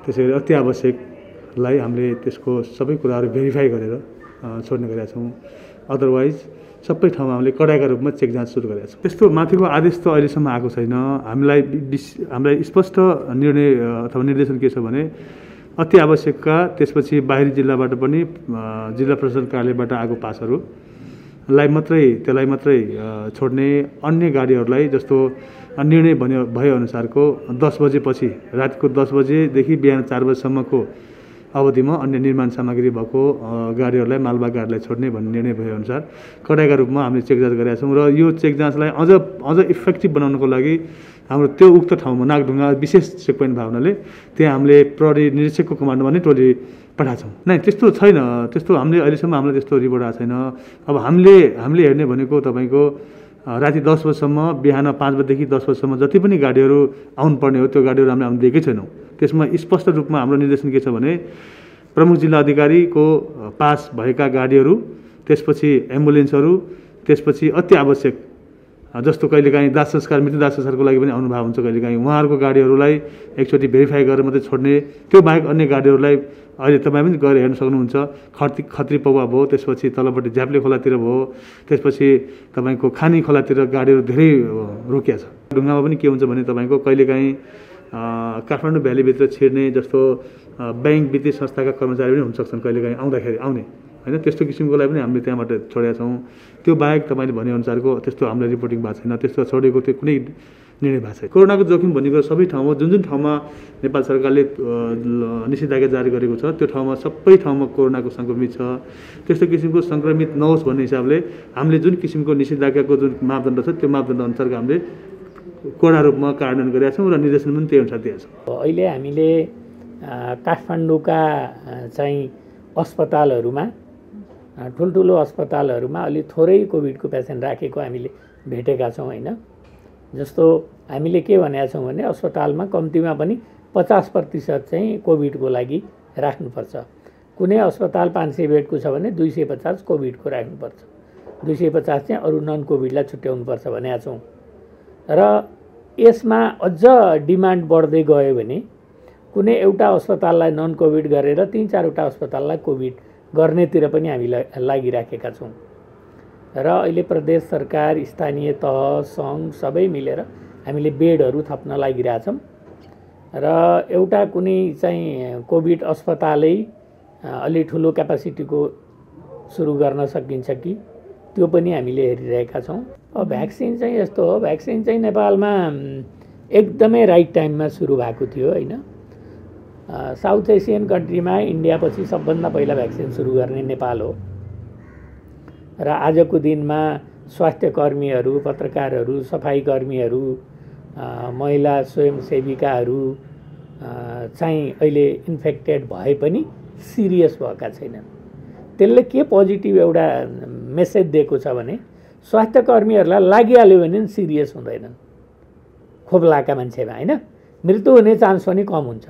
त्यसै गरी अति आवश्यकलाई हामीले त्यसको सबै कुराहरू भेरिफाई गरेर छोड्ने गरेका छौँ। अदरवाइज सबै ठाउँमा हामीले कडाइका रूपमा चेक जाँच सुरु गरेका छौँ। त्यस्तो माथिको आदेश त अहिलेसम्म आएको छैन। हामीलाई स्पष्ट निर्णय अथवा निर्देशन के छ भने अति आवश्यकका त्यसपछि बाहिरी जिल्लाबाट पनि जिल्ला प्रशासन कार्यालयबाट आएको पासहरूलाई मात्रै छोड्ने, अन्य गाडीहरूलाई जस्तो निर्णय भएअनुसारको 10 बजेपछि रातको 10 बजेदेखि बिहान 4 बजेसम्मको अवधिमा अन्य निर्माण सामग्री भएको गाडीहरूलाई मालवाहक गाडीलाई छोड्ने भन्ने निर्णय भएअनुसार कडाइका रूपमा हामीले चेक जाँच गरेका छौँ। र यो चेक जाँचलाई अझ इफेक्टिभ बनाउनको लागि हाम्रो त्यो उक्त ठाउँमा नागढुङ्गा विशेष चेकपोइन्ट भएको हुनाले त्यहाँ हामीले प्रहरी निरीक्षकको कमान्डमा नै टोली पठाएको छौँ। नै त्यस्तो छैन, त्यस्तो हामीले अहिलेसम्म हामीलाई त्यस्तो रिपोर्ट आएको छैन। अब हामीले हेर्ने भनेको तपाईँको राति 10 बजीसम्म, बिहान 5 बजेदेखि 10 बजीसम्म जति पनि गाडीहरू आउनुपर्ने हो त्यो गाडीहरू हामीले दिएकै छैनौँ। त्यसमा स्पष्ट रूपमा हाम्रो निर्देशन के छ भने प्रमुख जिल्ला अधिकारीको पास भएका गाडीहरू, त्यसपछि एम्बुलेन्सहरू, त्यसपछि अति आवश्यक जस्तो कहिलेकाहीँ दाह संस्कार, मृत्यु दाह संस्कारको लागि पनि आउनुभएको हुन्छ कहिलेकाहीँ, उहाँहरूको गाडीहरूलाई एकचोटि भेरिफाई गरेर मात्रै छोड्ने। त्यो बाहेक अन्य गाडीहरूलाई अहिले तपाईँ पनि गएर हेर्न सक्नुहुन्छ। खत्री पौवा भयो, त्यसपछि तलपट्टि झ्याप्ले खोलातिर भयो, त्यसपछि तपाईँको खानी खोलातिर गाडीहरू धेरै रोकिया छ। ढुङ्गामा पनि के हुन्छ भने तपाईँको कहिलेकाहीँ काठमाडौँ भ्यालीभित्र छिर्ने जस्तो ब्याङ्क वित्तीय संस्थाका कर्मचारी पनि हुन सक्छन् कहिलेकाहीँ आउने होइन, त्यस्तो किसिमकोलाई पनि हामीले त्यहाँबाट छोडेका छौँ। त्यो बाहेक तपाईँले भनेअनुसारको त्यस्तो हामीलाई रिपोर्टिङ भएको छैन, त्यस्तो छोडेको त्यो कुनै निर्णय भएको छैन। कोरोनाको जोखिम भनेको सबै ठाउँमा जुन ठाउँमा नेपाल सरकारले निषेधाज्ञा जारी गरेको छ त्यो ठाउँमा सबै ठाउँमा कोरोनाको सङ्क्रमित छ। त्यस्तो किसिमको सङ्क्रमित नहोस् भन्ने हिसाबले हामीले जुन किसिमको निषेधाज्ञाको जुन मापदण्ड छ त्यो मापदण्ड अनुसारको हामीले कडा रूपमा कार्यान्वयन गरेका छौँ र निर्देशन पनि त्यही अनुसार दिएका छौँ। अहिले हामीले काठमाडौँका चाहिँ अस्पतालहरूमा, ठुल्ठुलो अस्पतालहरूमा अलि थोरै कोभिडको पेसेन्ट राखेको हामीले भेटेका छौँ होइन। जस्तो हामीले के भनेका छौँ भने अस्पतालमा कम्तीमा पनि 50% चाहिँ कोभिडको लागि राख्नुपर्छ। कुनै अस्पताल 500 बेडको छ भने 250 कोभिडको राख्नुपर्छ, 250 चाहिँ अरू नन कोभिडलाई छुट्याउनुपर्छ भनेका छौँ। र यसमा अझ डिमान्ड बढ्दै गयो भने कुनै एउटा अस्पताललाई नन कोभिड गरेर 3-4वटा अस्पताललाई कोभिड गर्नेतिर पनि हामी लागिराखेका छौँ। र अहिले प्रदेश सरकार, स्थानीय तह, सङ्घ सबै मिलेर हामीले बेडहरू थप्न लागिरहेछौँ। र एउटा कुनै चाहिँ कोभिड अस्पतालै अलि ठुलो क्यापासिटीको सुरु गर्न सकिन्छ कि त्यो पनि हामीले हेरिरहेका छौँ। भ्याक्सिन चाहिँ यस्तो हो, भ्याक्सिन चाहिँ नेपालमा एकदमै राइट टाइममा सुरु भएको थियो होइन। साउथ एसियन कन्ट्रीमा इन्डियापछि सबभन्दा पहिला भ्याक्सिन सुरु गर्ने नेपाल हो। र आजको दिनमा स्वास्थ्यकर्मीहरू, पत्रकारहरू, सफाइकर्मीहरू, महिला स्वयंसेविकाहरू चाहिँ अहिले इन्फेक्टेड भए पनि सिरियस भएका छैनन्। त्यसले के पोजिटिभ एउटा मेसेज दिएको छ भने स्वास्थ्यकर्मीहरूलाई लागिहाल्यो भने पनि सिरियस हुँदैनन् खोप लगाएका मान्छेमा होइन, मृत्यु हुने चान्स पनि कम हुन्छ।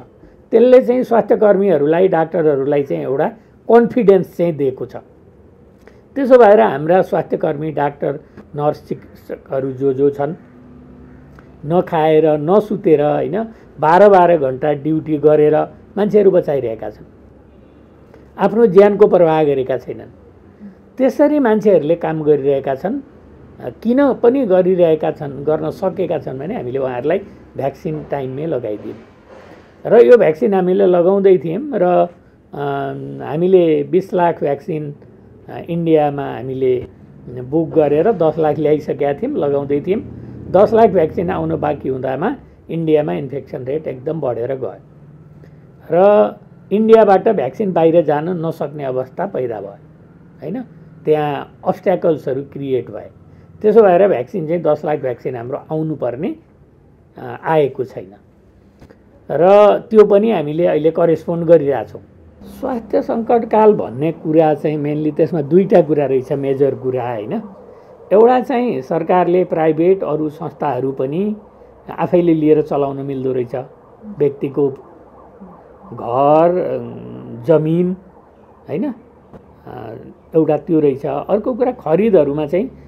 त्यसले चाहिँ स्वास्थ्यकर्मीहरूलाई, डाक्टरहरूलाई चाहिँ एउटा कन्फिडेन्स चाहिँ दिएको छ। त्यसो भएर हाम्रा स्वास्थ्यकर्मी, डाक्टर, नर्स, चिकित्सकहरू जो छन् नखाएर नसुतेर होइन 12-12 घन्टा ड्युटी गरेर मान्छेहरू बचाइरहेका छन्, आफ्नो ज्यानको प्रवाह गरेका छैनन्। त्यसरी मान्छेहरूले काम गरिरहेका छन्। किन पनि गरिरहेका छन्, गर्न सकेका छन् भने हामीले उहाँहरूलाई भ्याक्सिन टाइममै लगाइदियौँ। र यो भ्याक्सिन हामीले लगाउँदै थियौँ र हामीले 20 लाख भ्याक्सिन इन्डियामा हामीले बुक गरेर 10 लाख ल्याइसकेका थियौँ, लगाउँदै थियौँ। 10 लाख भ्याक्सिन आउनु बाँकी हुँदामा इन्डियामा इन्फेक्सन रेट एकदम बढेर गयो र इन्डियाबाट भ्याक्सिन बाहिर जान नसक्ने अवस्था पैदा भयो होइन। त्यहाँ अब्स्ट्याकल्सहरू क्रिएट भए। त्यसो भएर भ्याक्सिन चाहिँ 10 लाख भ्याक्सिन हाम्रो आउनुपर्ने आएको छैन र त्यो पनि हामीले अहिले करेस्पोन्ड गरिरहेछौँ। स्वास्थ्य सङ्कटकाल भन्ने कुरा चाहिँ मेनली त्यसमा दुईटा कुरा रहेछ, मेजर कुरा होइन। एउटा चाहिँ सरकारले प्राइभेट अरू संस्थाहरू पनि आफैले लिएर चलाउन मिल्दो रहेछ। व्यक्तिको घर, जमिन होइन, एउटा त्यो रहेछ। अर्को कुरा खरिदहरूमा चाहिँ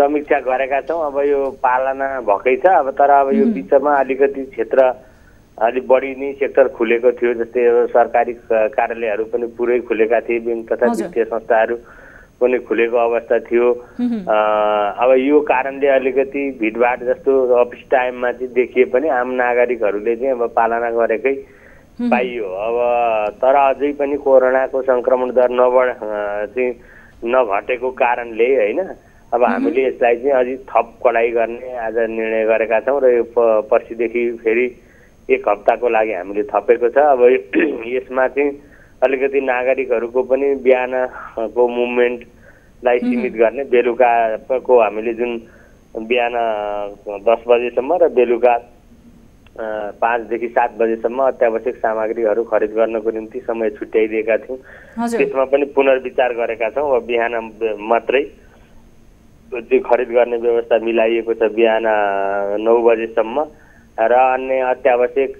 समीक्षा गरेका छौँ। अब यो पालना भएकै छ। अब तर अब यो बिचमा अलिकति क्षेत्र अलिक बढी नै सेक्टर खुलेको थियो, जस्तै अब सरकारी कार्यालयहरू पनि पुरै खुलेका थिए, ब्याङ्क तथा वित्तीय संस्थाहरू पनि खुलेको अवस्था थियो। अब यो कारणले अलिकति भिडभाड जस्तो अफिस टाइममा चाहिँ देखिए पनि आम नागरिकहरूले चाहिँ अब पालना गरेकै पाइयो। अब तर अझै पनि कोरोनाको संक्रमण दर चाहिँ नघटेको कारणले होइन, अब हामीले यसलाई चाहिँ अझै थप कडाई गर्ने आज निर्णय गरेका छौँ र यो पर्सिदेखि फेरि 1 हप्ताको लागि हामीले थपेको छ। अब यसमा चाहिँ अलिकति नागरिकहरूको पनि बिहानको मुभमेन्टलाई सीमित गर्ने, बेलुकाको हामीले जुन बिहान 10 बजेसम्म र बेलुका 5 देखि 7 बजेसम्म अत्यावश्यक सामग्रीहरू खरिद गर्नको निम्ति समय छुट्याइदिएका थियौँ। त्यसमा पनि पुनर्विचार गरेका छौँ। अब बिहान मात्रै त्यो खरिद गर्ने व्यवस्था मिलाइएको छ, बिहान 9 बजेसम्म र अन्य अत्यावश्यक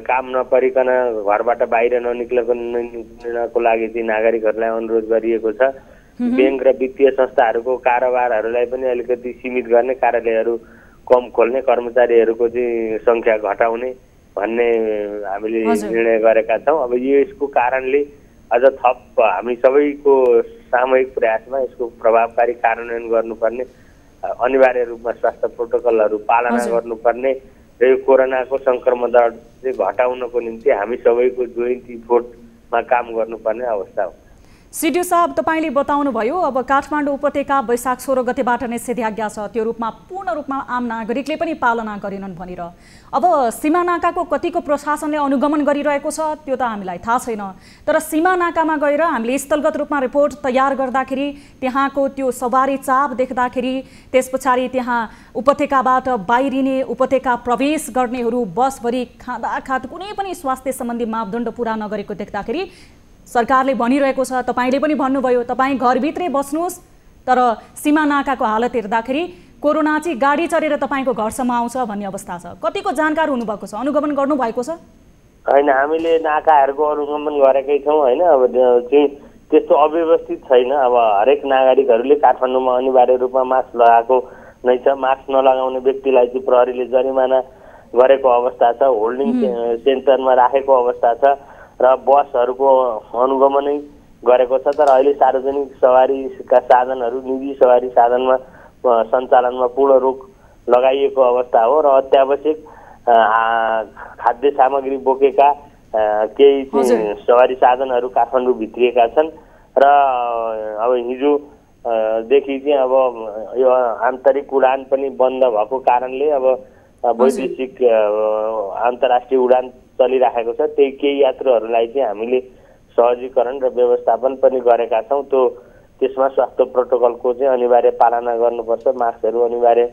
काम नपरिकन घरबाट बाहिर ननिक्लनको लागि चाहिँ नागरिकहरूलाई अनुरोध गरिएको छ। ब्याङ्क र वित्तीय संस्थाहरूको कारोबारहरूलाई पनि अलिकति सीमित गर्ने, कार्यालयहरू कम खोल्ने, कर्मचारीहरूको चाहिँ सङ्ख्या घटाउने भन्ने हामीले निर्णय गरेका छौँ। अब यसको कारणले अझ थप हामी सबैको सामूहिक प्रयासमा यसको प्रभावकारी कार्यान्वयन गर्नुपर्ने, अनिवार्य रूपमा स्वास्थ्य प्रोटोकलहरू पालना गर्नुपर्ने र यो कोरोनाको संक्रमण दर चाहिँ घटाउनको निम्ति हामी सबैको जोइन्ट इफोर्टमा काम गर्नुपर्ने अवस्था हो। सिडिओ साहब, तपाईँले बताउनु भयो अब काठमाडौँ उपत्यका वैशाख 16 गतेबाट निषेधाज्ञा छ, त्यो रूपमा पूर्ण रूपमा आम नागरिकले पनि पालना गरेनन् भनेर। अब सीमा नाकाको कतिको प्रशासनले अनुगमन गरिरहेको छ त्यो त हामीलाई थाहा छैन, तर सीमा नाकामा गएर हामीले स्थलगत रूपमा रिपोर्ट तयार गर्दाखेरि त्यहाँको त्यो सवारी चाप देख्दाखेरि, त्यस पछाडि त्यहाँ उपत्यकाबाट बाहिरिने, उपत्यका प्रवेश गर्नेहरू बसभरि खाँदाखात कुनै पनि स्वास्थ्य सम्बन्धी मापदण्ड पुरा नगरेको देख्दाखेरि सरकारले भनिरहेको छ, तपाईँले पनि भन्नुभयो तपाईँ घरभित्रै बस्नुहोस्, तर सीमा नाकाको हालत हेर्दाखेरि कोरोना चाहिँ गाडी चढेर तपाईँको घरसम्म आउँछ भन्ने अवस्था छ। कतिको जानकार हुनुभएको छ, अनुगमन गर्नुभएको छ? होइन, हामीले नाकाहरूको अनुगमन गरेकै छौँ होइन। अब चाहिँ त्यस्तो अव्यवस्थित छैन। अब हरेक नागरिकहरूले काठमाडौँमा अनिवार्य रूपमा मास्क लगाएको नै छ। मास्क नलगाउने व्यक्तिलाई चाहिँ प्रहरीले जरिमाना गरेको अवस्था छ, होल्डिङ सेन्टरमा राखेको अवस्था छ र बसहरूको अनुगमनै गरेको छ। तर अहिले सार्वजनिक सवारीका साधनहरू, निजी सवारी साधनमा सञ्चालनमा पूर्ण रोक लगाइएको अवस्था हो र अत्यावश्यक खाद्य सामग्री बोकेका केही सवारी साधनहरू काठमाडौँ भित्रिएका छन् र अब हिजोदेखि चाहिँ अब यो आन्तरिक उडान पनि बन्द भएको कारणले अब वैदेशिक अन्तर्राष्ट्रिय उडान चलिराखेको छ। त्यही केही यात्रुहरूलाई चाहिँ हामीले सहजीकरण र व्यवस्थापन पनि गरेका छौँ। त्यसमा स्वास्थ्य प्रोटोकलको चाहिँ अनिवार्य पालना गर्नुपर्छ, मास्कहरू अनिवार्य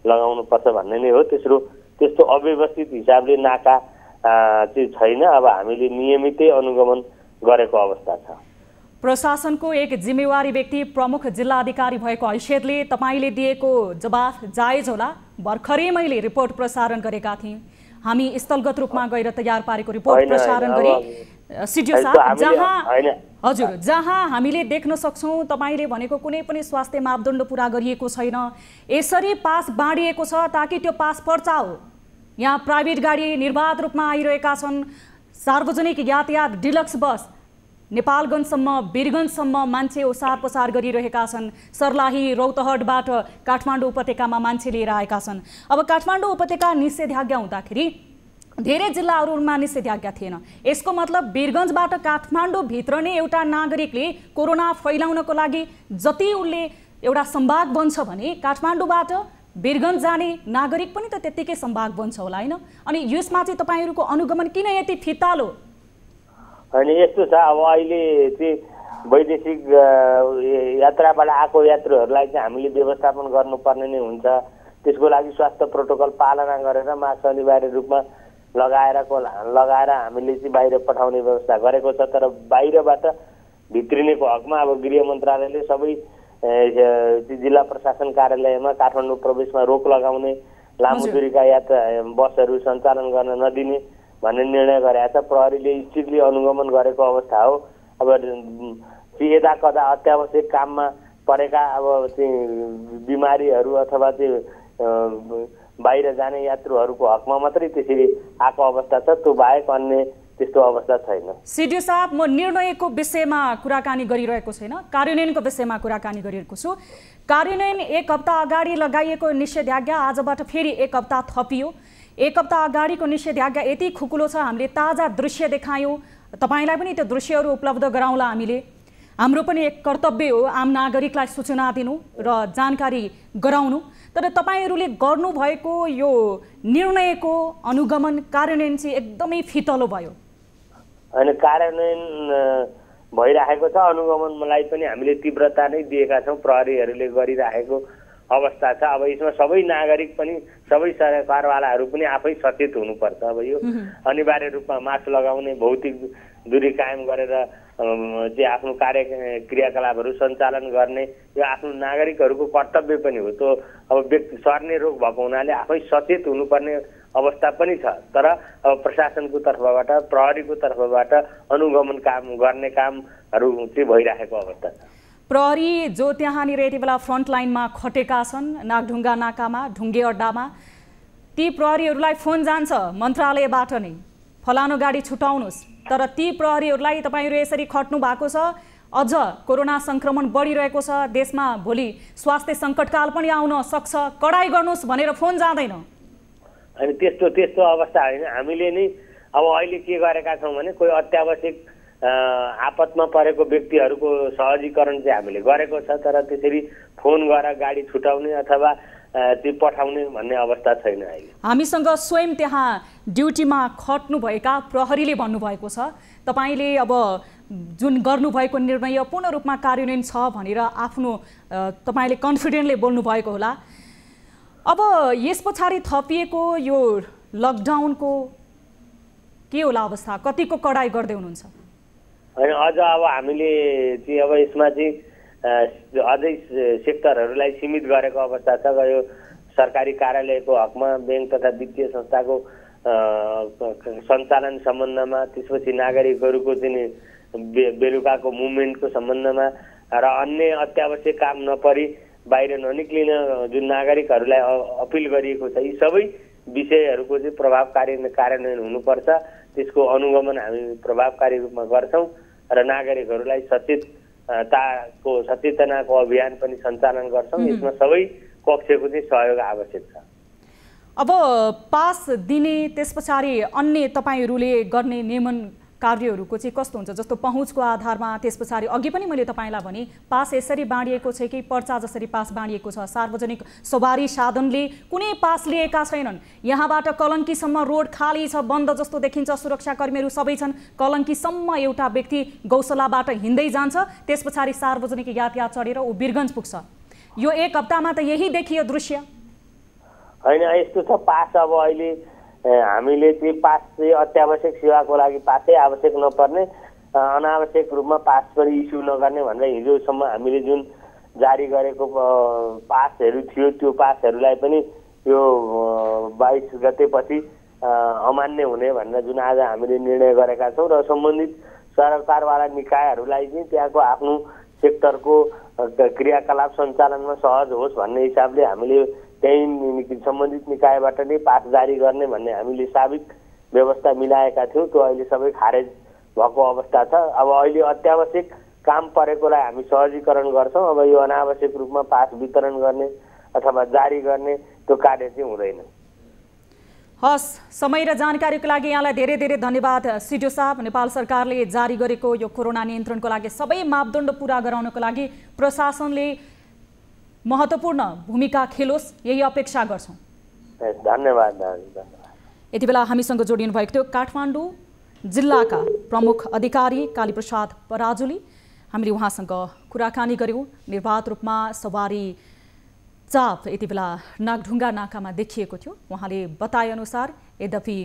लगाउनुपर्छ भन्ने नै हो। त्यस्तो अव्यवस्थित हिसाबले नाका चाहिँ छैन। अब हामीले नियमितै अनुगमन गरेको अवस्था छ। प्रशासनको एक जिम्मेवारी व्यक्ति प्रमुख जिल्ला अधिकारी भएको हैसियतले तपाईँले दिएको जवाफ जायज होला। भर्खरै मैले रिपोर्ट प्रसारण गरेका थिएँ, हामी स्थलगत रूपमा गएर तयार पारेको रिपोर्ट प्रसारण गरी सिडिओ साहब जहाँ हामीले देख्न सक्छौँ तपाईँले भनेको कुनै पनि स्वास्थ्य मापदण्ड पुरा गरिएको छैन। यसरी पास बाँडिएको छ ताकि त्यो पास पर्चा हो। यहाँ प्राइभेट गाडी निर्बाध रूपमा आइरहेका छन्, सार्वजनिक यातायात डिलक्स बस नेपालगञ्जसम्म, वीरगञ्जसम्म मान्छे ओसार पसार गरिरहेका छन्। सर्लाही, रौतहटबाट काठमाडौँ उपत्यकामा मान्छे लिएर आएका छन्। अब काठमाडौँ उपत्यका निषेधाज्ञा हुँदाखेरि धेरै जिल्लाहरूमा निषेधाज्ञा थिएन। यसको मतलब वीरगञ्जबाट काठमाडौँ भित्र नै एउटा नागरिकले कोरोना फैलाउनको लागि जति उसले एउटा सम्भाग बन्छ भने काठमाडौँबाट वीरगञ्ज जाने नागरिक पनि त त्यत्तिकै सम्भाग बन्छ होला होइन? अनि यसमा चाहिँ तपाईँहरूको अनुगमन किन यति फितालो? अनि यस्तो छ, अब अहिले चाहिँ वैदेशिक यात्राबाट आएको यात्रुहरूलाई चाहिँ हामीले व्यवस्थापन गर्नुपर्ने नै हुन्छ। त्यसको लागि स्वास्थ्य प्रोटोकल पालना गरेर मास्क अनिवार्य रूपमा लगाएर हामीले चाहिँ बाहिर पठाउने व्यवस्था गरेको छ। तर बाहिरबाट भित्रिनेको हकमा अब गृह मन्त्रालयले सबै जिल्ला प्रशासन कार्यालयमा काठमाडौँ प्रवेशमा रोक लगाउने, लामो दूरीका बसहरू सञ्चालन गर्न नदिने भन्ने निर्णय गरेको छ। प्रहरीले स्ट्रिक्टली अनुगमन गरेको अवस्था हो। अब यदा कदा अत्यावश्यक काममा परेका अब चाहिँ बिमारीहरू अथवा चाहिँ बाहिर जाने यात्रुहरूको हकमा मात्रै त्यसरी आएको अवस्था छ। त्यो बाहेक अन्य त्यस्तो अवस्था छैन। सिडिओ साहब, म निर्णयको विषयमा कुराकानी गरिरहेको छैन, कार्यान्वयनको विषयमा कुराकानी गरिरहेको छु। कार्यान्वयन 1 हप्ता अगाडि लगाइएको निषेधाज्ञा आजबाट फेरि 1 हप्ता थपियो। 1 हप्ता अगाडिको निषेधाज्ञा यति खुकुलो छ, हामीले ताजा दृश्य देखायौँ, तपाईँलाई पनि त्यो दृश्यहरू उपलब्ध गराउँला हामीले। हाम्रो पनि एक कर्तव्य हो आम नागरिकलाई सूचना दिनु र जानकारी गराउनु। तर तपाईँहरूले गर्नुभएको यो निर्णयको अनुगमन कार्यान्वयन चाहिँ एकदमै फितलो भयो। होइन, कार्यान्वयन भइरहेको छ। अनुगमनलाई पनि हामीले तीव्रता नै दिएका छौँ। प्रहरीहरूले गरिरहेको अवस्था छ। अब यसमा सबै नागरिक पनि, सबै सरकारवालाहरू पनि आफै सचेत हुनुपर्छ। अब यो अनिवार्य रूपमा मास्क लगाउने, भौतिक दूरी कायम गरेर चाहिँ आफ्नो क्रियाकलापहरू सञ्चालन गर्ने यो आफ्नो नागरिकहरूको कर्तव्य पनि हो। त्यो अब व्यक्ति सर्ने रोग भएको हुनाले आफै सचेत हुनुपर्ने अवस्था पनि छ। तर अब प्रशासनको तर्फबाट, प्रहरीको तर्फबाट अनुगमन गर्ने कामहरू चाहिँ भइरहेको अवस्था छ। प्रहरी जो त्यहाँनिर यति बेला फ्रन्ट लाइनमा खटेका छन्, नागढुङ्गा नाकामा, ढुङ्गे अड्डामा, ती प्रहरीहरूलाई फोन जान्छ मन्त्रालयबाट नै, फलानो गाडी छुटाउनुहोस्। तर ती प्रहरीहरूलाई तपाईँहरू यसरी खट्नु भएको छ, अझ कोरोना संक्रमण बढिरहेको छ देशमा, भोलि स्वास्थ्य सङ्कटकाल पनि आउन सक्छ, कडाई गर्नुहोस् भनेर फोन जाँदैन। अनि त्यस्तो अवस्था होइन। हामीले नै अब अहिले के गरेका छौँ भने कोही अत्यावश्यक आपतमा परेको व्यक्तिहरूको सहजीकरण चाहिँ हामीले गरेको छ। तर त्यसरी फोन गरेर गाडी छुटाउने अथवा त्यो पठाउने भन्ने अवस्था छैन अहिले। हामीसँग स्वयं त्यहाँ ड्युटीमा खट्नुभएका प्रहरीले भन्नुभएको छ, तपाईँले अब जुन गर्नुभएको निर्णय पूर्ण रूपमा कार्यान्वयन छ भनेर आफ्नो तपाईँले कन्फिडेन्टले बोल्नुभएको होला। अब यस पछाडि थपिएको यो लकडाउनको के होला अवस्था, कतिको कडाई गर्दै हुनुहुन्छ? होइन, अझ अब हामीले चाहिँ अब यसमा चाहिँ अझै सेक्टरहरूलाई सीमित गरेको अवस्था छ। यो सरकारी कार्यालयको हकमा, ब्याङ्क तथा वित्तीय संस्थाको सञ्चालन सम्बन्धमा, त्यसपछि नागरिकहरूको चाहिँ बेलुकाको मुभमेन्टको सम्बन्धमा र अन्य अत्यावश्यक काम नपरी बाहिर ननिक्लिन जुन नागरिकहरूलाई अपिल गरिएको छ, यी सबै विषयहरूको चाहिँ प्रभावकारी कार्यान्वयन हुनुपर्छ। त्यसको अनुगमन हामी प्रभावकारी रूपमा गर्छौँ र नागरिकहरूलाई सचेतनाको अभियान पनि सञ्चालन गर्छौँ। यसमा सबै पक्षको चाहिँ सहयोग आवश्यक छ। अब पास दिने, त्यस पछाडि अन्य तपाईँहरूले गर्ने नियमन कार्यहरूको चाहिँ कस्तो हुन्छ? जस्तो पहुँचको आधारमा, त्यस पछाडि अघि पनि मैले तपाईँलाई भने पास यसरी बाँडिएको छ कि पर्चा जसरी पास बाँडिएको छ, सार्वजनिक सवारी साधनले कुनै पास लिएका छैनन्। यहाँबाट कलङ्कीसम्म रोड खाली छ, बन्द जस्तो देखिन्छ, सुरक्षाकर्मीहरू सबै छन्। कलङ्कीसम्म एउटा व्यक्ति गौशालाबाट हिँड्दै जान्छ, त्यस पछाडि सार्वजनिक यातायात चढेर ऊ वीरगञ्ज पुग्छ। यो 1 हप्तामा त यही देखियो दृश्य। होइन, यस्तो छ। पास अब अहिले हामीले चाहिँ पास चाहिँ अत्यावश्यक सेवाको लागि पासै आवश्यक नपर्ने, अनावश्यक रूपमा पास पनि इस्यु नगर्ने भनेर हिजोसम्म हामीले जुन जारी गरेको पासहरू थियो, त्यो पासहरूलाई पनि यो 22 गतेपछि अमान्य हुने भनेर जुन आज हामीले निर्णय गरेका छौँ। र सम्बन्धित सरकारवाला निकायहरूलाई चाहिँ त्यहाँको आफ्नो सेक्टरको क्रियाकलाप सञ्चालनमा सहज होस् भन्ने हिसाबले हामीले त्यही सम्बन्धित निकायबाट नै पास जारी गर्ने भन्ने हामीले साबिक व्यवस्था मिलाएका थियौँ। त्यो अहिले सबै खारेज भएको अवस्था छ। अब अहिले अत्यावश्यक काम परेकोलाई हामी सहजीकरण गर्छौँ। अब यो अनावश्यक रूपमा पास वितरण गर्ने अथवा जारी गर्ने त्यो कार्य चाहिँ हुँदैन। हस्, समय र जानकारीको लागि यहाँलाई धेरै धेरै धन्यवाद सिडिओ साहब। नेपाल सरकारले जारी गरेको यो कोरोना नियन्त्रणको लागि सबै मापदण्ड पुरा गराउनको लागि प्रशासनले महत्त्वपूर्ण भूमिका खेलोस्, यही अपेक्षा गर्छौँ। धन्यवाद। यति बेला हामीसँग जोडिनु भएको थियो काठमाडौँ जिल्लाका प्रमुख अधिकारी कालीप्रसाद पराजुली। हामीले उहाँसँग कुराकानी गऱ्यौँ। निर्वाध रूपमा सवारी चाप यति बेला नागढुङ्गा नाकामा देखिएको थियो। उहाँले बताएअनुसार यद्यपि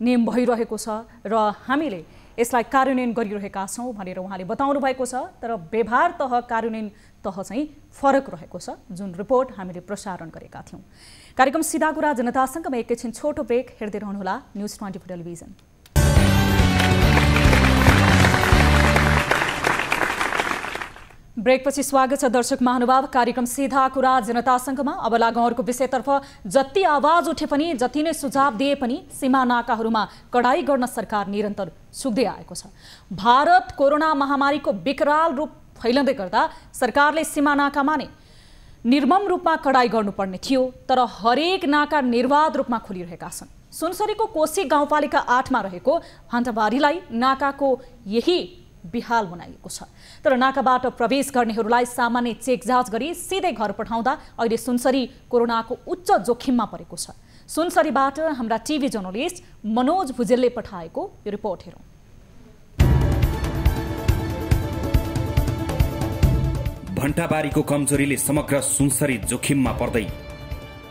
नियम भइरहेको छ र हामीले यसलाई कार्यान्वयन गरिरहेका छौँ भनेर उहाँले बताउनु भएको छ। तर व्यवहार तह, कार्यान्वयन तह चाहिँ फरक रहेको छ, जुन रिपोर्ट हामीले प्रसारण गरेका थियौँ। कार्यक्रम सिधा कुरा जनतासँगमा एकैछिन छोटो ब्रेक। हेर्दै रहनुहोला न्युज 24 टेलिभिजन। ब्रेकपछि स्वागत छ दर्शक महानुभाव। कार्यक्रम सीधा कुरा जनतासँगमा अब लागौँ अर्को विषयतर्फ। जति आवाज उठे पनि जति नै सुझाव दिए पनि सीमा नाकाहरूमा कडाई गर्न सरकार निरन्तर सुक्दै आएको छ। भारत कोरोना महामारीको विकराल रूप फैलँदै गर्दा सरकारले सीमा नाकामा नै निर्मम रूपमा कडाई गर्नुपर्ने थियो, तर हरेक नाका निर्वाध रूपमा खोलिरहेका छन्। सुनसरीको कोशी गाउँपालिका 8 मा रहेको भान्टाबारीलाई नाकाको यही बिहाल बनाइएको छ। तर नाकाबाट प्रवेश गर्नेहरूलाई सामान्य चेक जाँच गरी सिधै घर पठाउँदा अहिले सुनसरी कोरोनाको उच्च जोखिममा परेको छ। सुनसरीबाट हाम्रा टिभी जर्नलिस्ट मनोज भुजेलले पठाएको यो रिपोर्ट हेरौँ। भन्टाबारीको कमजोरीले समग्र सुनसरी जोखिममा पर्दै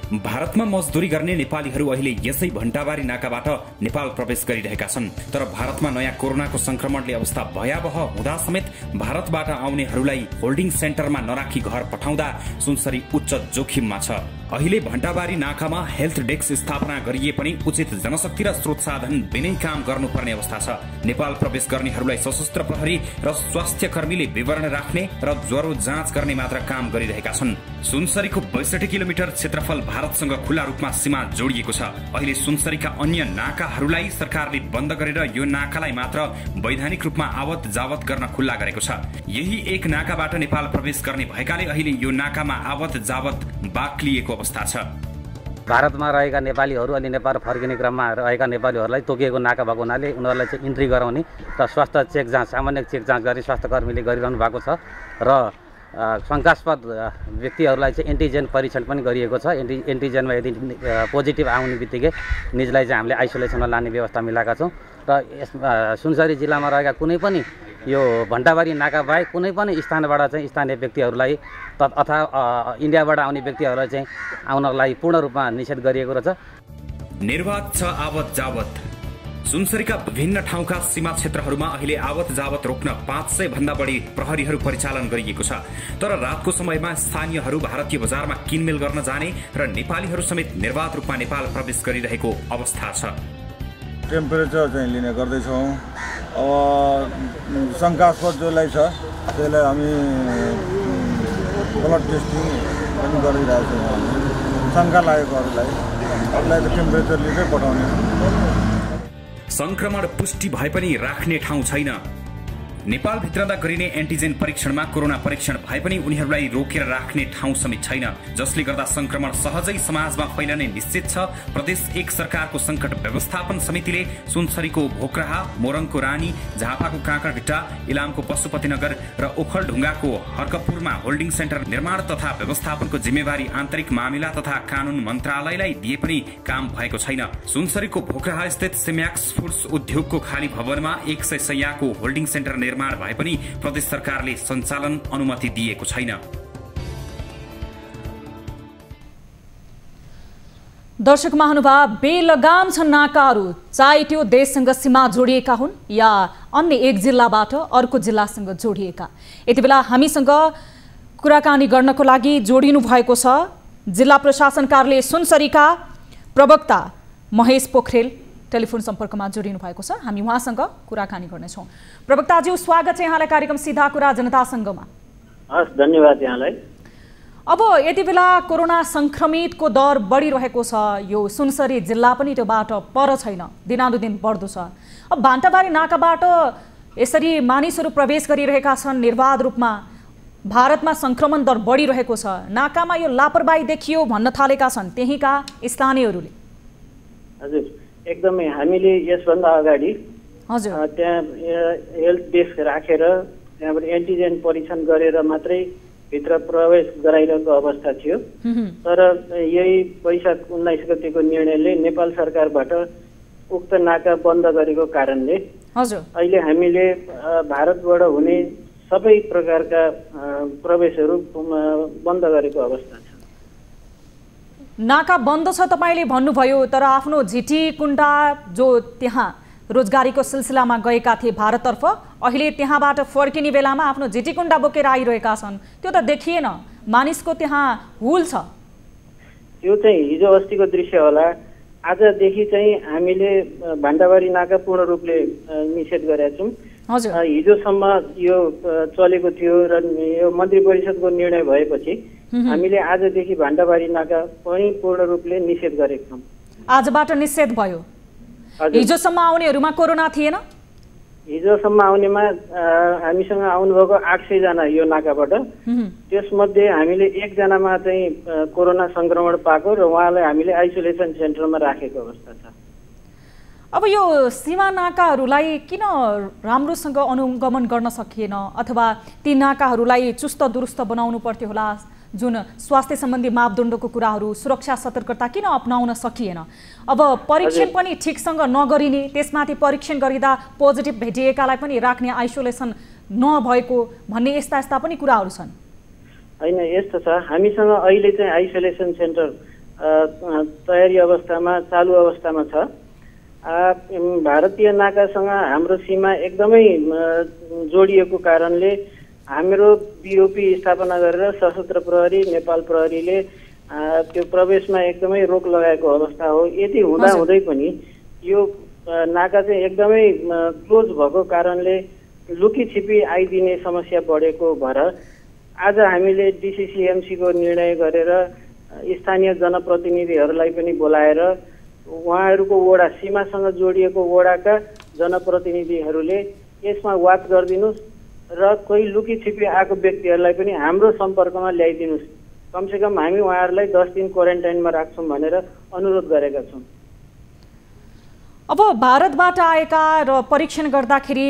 भारतमा मजदुरी गर्ने नेपालीहरू अहिले यसै भन्टाबारी नाकाबाट नेपाल प्रवेश गरिरहेका छन्। तर भारतमा नयाँ कोरोनाको संक्रमणले अवस्था भयावह हुँदा समेत भारतबाट आउनेहरूलाई होल्डिङ सेन्टरमा नराखी घर पठाउँदा सुनसरी उच्च जोखिममा छ। अहिले भन्टाबारी नाकामा हेल्थ डेस्क स्थापना गरिए पनि उचित जनशक्ति र स्रोत साधन बिनै काम गर्नुपर्ने अवस्था छ। नेपाल प्रवेश गर्नेहरूलाई सशस्त्र प्रहरी र स्वास्थ्य कर्मीले विवरण राख्ने र ज्वरो जाँच गर्ने मात्र काम गरिरहेका छन्। सुनसरीको 62 किलोमिटर क्षेत्रफल भारतसँग खुला रूपमा सीमा जोडिएको छ। अहिले सुनसरीका अन्य नाकाहरूलाई सरकारले बन्द गरेर यो नाकालाई मात्र वैधानिक रूपमा आवत जावत गर्न खुल्ला गरेको छ। यही एक नाकाबाट नेपाल प्रवेश गर्ने भएकाले अहिले यो नाकामा आवत जावत बाक्लिएको अवस्था छ। भारतमा रहेका नेपालीहरू अनि नेपाल फर्किने क्रममा रहेका नेपालीहरूलाई तोकिएको नाका भएको हुनाले उनीहरूलाई चाहिँ इन्ट्री गराउने र स्वास्थ्य चेक जाँच सामान्य चेक जाँच गरी स्वास्थ्य कर्मीले गरिरहनु भएको छ र शङ्कास्पद व्यक्तिहरूलाई चाहिँ एन्टिजेन परीक्षण पनि गरिएको छ। एन्टिजेनमा यदि पोजिटिभ आउने बित्तिकै निजलाई चाहिँ हामीले आइसोलेसनमा लाने व्यवस्था मिलाएका छौँ र यस सुनसरी जिल्लामा रहेका कुनै पनि यो भन्टाबारी नाका बाहेक कुनै पनि स्थानबाट चाहिँ स्थानीय व्यक्तिहरूलाई अथवा इन्डियाबाट आउने व्यक्तिहरूलाई चाहिँ आउनलाई पूर्ण रूपमा निषेध गरिएको रहेछ। निर्वाध छ आवत जावत। सुनसरीका विभिन्न ठाउँका सीमा क्षेत्रहरूमा अहिले आवत जावत रोक्न 500 भन्दा बढी प्रहरीहरू परिचालन गरिएको छ। तर रातको समयमा स्थानीयहरू भारतीय बजारमा किनमेल गर्न जाने र नेपालीहरू समेत निर्वाध रूपमा नेपाल प्रवेश गरिरहेको अवस्था छ। टेम्परेचर चाहिँ लिने गर्दैछौँ। अब शङ्कास्पद जसलाई छ त्यसलाई हामी ब्लड टेस्टिङ पनि गरिरहेछौँ। शङ्का लागेकोहरूलाई अरूलाई त टेम्परेचर लिँदै पठाउने। संक्रमण पुष्टि भए पनि राख्ने ठाउँ छैन। नेपाल भित्रदा गरिने एन्टिजेन परीक्षणमा कोरोना परीक्षण भए पनि उनीहरूलाई रोकेर राख्ने ठाउँ समेत छैन, जसले गर्दा संक्रमण सहजै समाजमा फैलने निश्चित छ। प्रदेश 1 सरकारको संकट व्यवस्थापन समितिले सुनसरीको भोकराहा, मोरङको रानी, झापाको काँकरभिट्टा, इलामको पशुपतिनगर र ओखलढुङ्गाको हर्कपुरमा होल्डिङ सेन्टर निर्माण तथा व्यवस्थापनको जिम्मेवारी आन्तरिक मामिला तथा कानून मन्त्रालयलाई दिए पनि काम भएको छैन। सुनसरीको भोकराहा स्थित सिम्याक्स फुड्स उद्योगको खाली भवनमा 100 शैय्याको होल्डिङ सेन्टर निर्माण भए पनि प्रदेश सरकारले सञ्चालन अनुमति दिएको छैन। दर्शक महानुभाव, बेलगाम छन् नाकाहरू, चाहे त्यो देशसँग सीमा जोडिएका हुन् या अन्य एक जिल्लाबाट अर्को जिल्लासँग जोडिएका। यति बेला हामीसँग कुराकानी गर्नको लागि जोडिनु भएको छ जिल्ला प्रशासन कार्यालय सुनसरीका प्रवक्ता महेश पोखरेल टेलिफोन सम्पर्कमा जोडिनु भएको छ। हामी उहाँसँग कुराकानी गर्नेछौँ। प्रवक्ताज्यू, स्वागत छ यहाँलाई कार्यक्रम सीधा कुरा जनतासँगमा। हस्, धन्यवाद यहाँलाई। अब यति बेला कोरोना संक्रमितको दर बढिरहेको छ। यो सुनसरी जिल्ला पनि त्यो बाटो पर छैन, दिनानुदिन बढ्दो छ। अब भान्टाबारी नाकाबाट यसरी मानिसहरू प्रवेश गरिरहेका छन् निर्वाध रूपमा। भारतमा संक्रमण दर बढिरहेको छ। नाकामा यो लापरवाही देखियो भन्न थालेका छन् त्यहीँका स्थानीयहरूले। हजुर, एकदमै हामीले यसभन्दा अगाडि त्यहाँ हेल्थ डेस्क राखेर त्यहाँबाट एन्टिजेन परीक्षण गरेर मात्रै भित्र प्रवेश गराइरहेको अवस्था थियो। तर यही वैशाख 19 गतेको निर्णयले नेपाल सरकारबाट उक्त नाका बन्द गरेको कारणले अहिले हामीले भारतबाट हुने सबै प्रकारका प्रवेशहरू बन्द गरेको अवस्था छ। नाका बन्द छ तपाईँले भन्नुभयो, तर आफ्नो झिटी कुण्डा जो त्यहाँ रोजगारीको सिलसिलामा गएका थिए भारततर्फ, अहिले त्यहाँबाट फर्किने बेलामा आफ्नो झिटी कुण्डा बोकेर आइरहेका छन्। त्यो त देखिएन, मानिसको त्यहाँ हुल छ। त्यो चाहिँ हिजो अस्तिको दृश्य होला। आजदेखि चाहिँ हामीले भान्टाबारी नाका पूर्ण रूपले निषेध गरेका छौँ। हिजोसम्म यो चलेको थियो र यो मन्त्री परिषदको निर्णय भएपछि हामीले आजदेखि भान्डाबारी नाका पनि पूर्ण रूपले निषेध गरेका छौँ। आजबाट निषेध भयो। हिजोसम्म आउनेहरूमा कोरोना थिएन? हिजोसम्म आउनेमा हामीसँग आउनुभएको 800 जना यो नाकाबाट, त्यसमध्ये हामीले 1 जनामा चाहिँ कोरोना संक्रमण पाएको र उहाँलाई हामीले आइसोलेसन सेन्टरमा राखेको अवस्था छ। अब यो सीमा नाकाहरूलाई किन राम्रोसँग अनुगमन गर्न सकिएन अथवा ती नाकाहरूलाई चुस्त दुरुस्त बनाउनु पर्थ्यो होला? जुन स्वास्थ्य सम्बन्धी मापदण्डको कुराहरू, सुरक्षा सतर्कता किन अपनाउन सकिएन? अब परीक्षण पनि ठिकसँग नगरिने, त्यसमाथि परीक्षण गरिँदा पोजिटिभ भेटिएकालाई पनि राख्ने, आइसोलेसन नभएको भन्ने यस्ता पनि कुराहरू छन्। हैन, यस्तो छ, हामीसँग अहिले चाहिँ आइसोलेसन सेन्टर तयारी अवस्थामा, चालु अवस्थामा छ। भारतीय नाकासँग हाम्रो सीमा एकदमै जोडिएको कारणले हाम्रो बिओपी स्थापना गरेर सशस्त्र प्रहरी, नेपाल प्रहरीले त्यो प्रवेशमा एकदमै रोक लगाएको अवस्था हो। यति हुँदाहुँदै पनि यो नाका चाहिँ एकदमै क्लोज भएको कारणले लुकीछिपी आइदिने समस्या बढेको भएर आज हामीले डिसिसिएमसीको निर्णय गरेर स्थानीय जनप्रतिनिधिहरूलाई पनि बोलाएर उहाँहरूको वडा, सीमासँग जोडिएको वडाका जनप्रतिनिधिहरूले यसमा वाच गरिदिनुहोस् र कोही लुकीछिपी आएको व्यक्तिहरूलाई पनि हाम्रो सम्पर्कमा ल्याइदिनुहोस्। कमसेकम हामी उहाँहरूलाई 10 दिन क्वारेन्टाइनमा राख्छौँ भनेर अनुरोध गरेका छौँ। अब भारतबाट आएका र परीक्षण गर्दाखेरि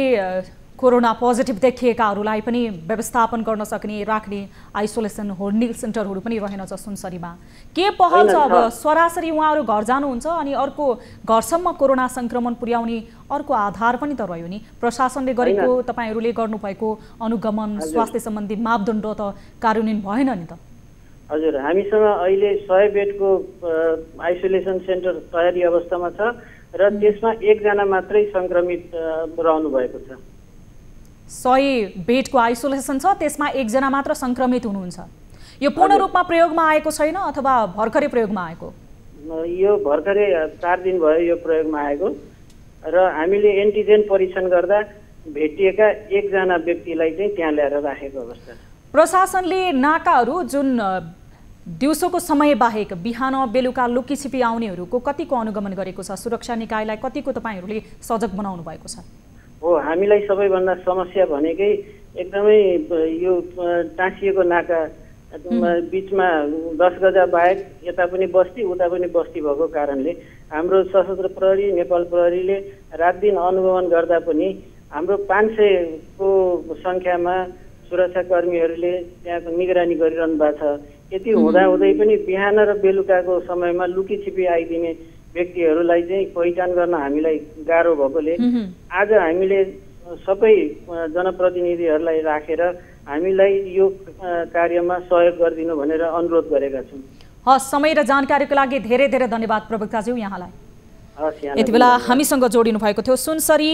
कोरोना पोजिटिभ देखिएकाहरूलाई पनि व्यवस्थापन गर्न सक्ने, राख्ने आइसोलेसन होल्डिङ सेन्टरहरू पनि रहेनछ सुनसरीमा। के पहल छ? अब सरासरी उहाँहरू घर जानुहुन्छ अनि अर्को घरसम्म कोरोना संक्रमण पुर्याउने अर्को आधार पनि त रह्यो नि। प्रशासनले गरेको, तपाईँहरूले गर्नुभएको अनुगमन, स्वास्थ्य सम्बन्धी मापदण्ड त कार्यान्वयन भएन नि त? हजुर, हामीसँग अहिले 100 बेडको आइसोलेसन सेन्टर तयारी अवस्थामा छ र त्यसमा 1 जना मात्रै संक्रमित रहनु भएको छ। 100 बेडको आइसोलेसन छ, त्यसमा 1 जना मात्र संक्रमित हुनुहुन्छ। यो पूर्ण रूपमा प्रयोगमा आएको छैन अथवा भर्खरै प्रयोगमा आएको? यो भर्खरै 4 दिन भयो यो प्रयोगमा आएको र हामीले एन्टिजेन परीक्षण गर्दा भेटिएका 1 जना व्यक्तिलाई चाहिँ त्यहाँ ल्याएर राखेको अवस्था छ। प्रशासनले नाकाहरू जुन दिउँसोको समय बाहेक बिहान बेलुका लुकीछिपी आउनेहरूको कतिको अनुगमन गरेको छ? सुरक्षा निकायलाई कतिको तपाईँहरूले सजग बनाउनु भएको छ? हो, हामीलाई सबैभन्दा समस्या भनेकै एकदमै यो टाँसिएको नाका, बिचमा 10 गजा बाहेक यता पनि बस्ती उता पनि बस्ती भएको कारणले हाम्रो सशस्त्र प्रहरी, नेपाल प्रहरीले रात दिन अनुगमन गर्दा पनि हाम्रो 500 को संख्यामा सुरक्षाकर्मीहरूले त्यहाँ निगरानी गरिरहनु भएको छ। यति हुँदाहुँदै पनि बिहान र बेलुकाको समयमा लुकीछिपी आइदिने व्यक्तिहरूलाई चाहिँ पहिचान गर्न हामीलाई गाह्रो भएकोले आज हामीले सबै जनप्रतिनिधिहरूलाई राखेर हामीलाई यो कार्यमा सहयोग गरिदिनु भनेर अनुरोध गरेका छौँ। हस्, समय र जानकारीको लागि धेरै धेरै धन्यवाद प्रवक्ताज्यू यहाँलाई। यति बेला हामीसँग जोडिनु भएको थियो सुनसरी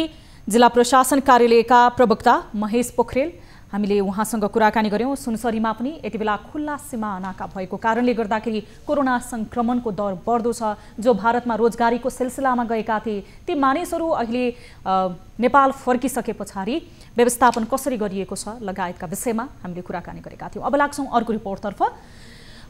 जिल्ला प्रशासन कार्यालयका प्रवक्ता महेश पोखरेल। हामीले उहाँसँग कुराकानी गर्यौं। सुनसरीमा पनि यति बेला खुल्ला सीमा नाका भएको कारणले गर्दाखेरि कोरोना संक्रमणको दर बढ्दो छ। जो भारतमा रोजगारीको सिलसिलामा गएका थिए ती मानिसहरू अहिले नेपाल फर्किसके पछाडि व्यवस्थापन कसरी गरिएको छ लगायतका विषयमा हामीले कुराकानी गरेका थियौं। अब लाग्छौं अर्को रिपोर्टतर्फ।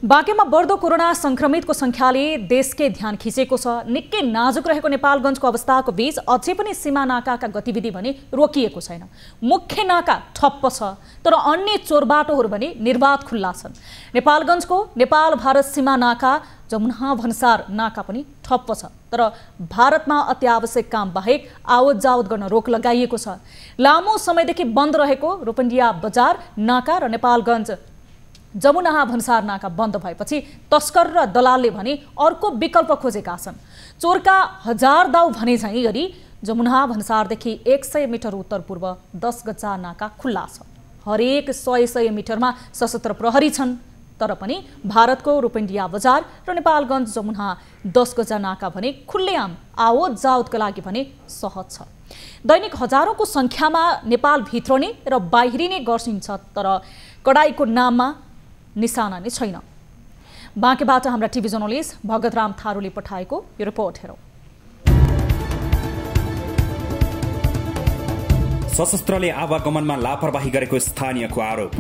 बाँकेमा बढ्दो कोरोना संक्रमितको संख्याले देशकै ध्यान खिचेको छ। निकै नाजुक रहेको नेपालगञ्जको अवस्थाको बीच अझै पनि सीमा नाकाका गतिविधि भने रोकिएको छैन। मुख्य नाका ठप्प छ तर अन्य चोरबाटोहरू भने निर्बाध खुल्ला छन्। नेपालगञ्जको नेपाल भारत सीमा नाका जमुना भन्सार नाका पनि ठप्प छ तर भारतमा अत्यावश्यक काम बाहेक आवत जावत गर्न रोक लगाइएको छ। लामो समयदेखि बन्द रहेको रूपन्दिया बजार नाका र नेपालगञ्ज जमुना भन्सार नाका बन्द भएपछि तस्कर र दलालले भने अर्को विकल्प खोजेका छन्। चोरका 1000 दाउ भने झैं गरी जमुना भन्सारदेखि 100 मिटर उत्तर पूर्व 10 गजा नाका खुल्ला छ। हरेक 100 मिटरमा सशस्त्र प्रहरी छन् तर पनि भारतको रूपन्दिया बजार र नेपालगञ्ज जमुना 10 गजा नाका भने खुल्लेआम आवत जावतका लागि भने सहज छ। दैनिक हजारौंको संख्यामा नेपाल भित्रने र बाहिरिने गर्छिन्छ तर कडाईको नाममा निशाना नै छैन। बाँकेबाट हाम्रा टिभी जर्नलिस्ट भगतराम थारूले पठाएको यो रिपोर्ट हेरौं। सशस्त्रले आवागमनमा लापरवाही गरेको स्थानीयको आरोप।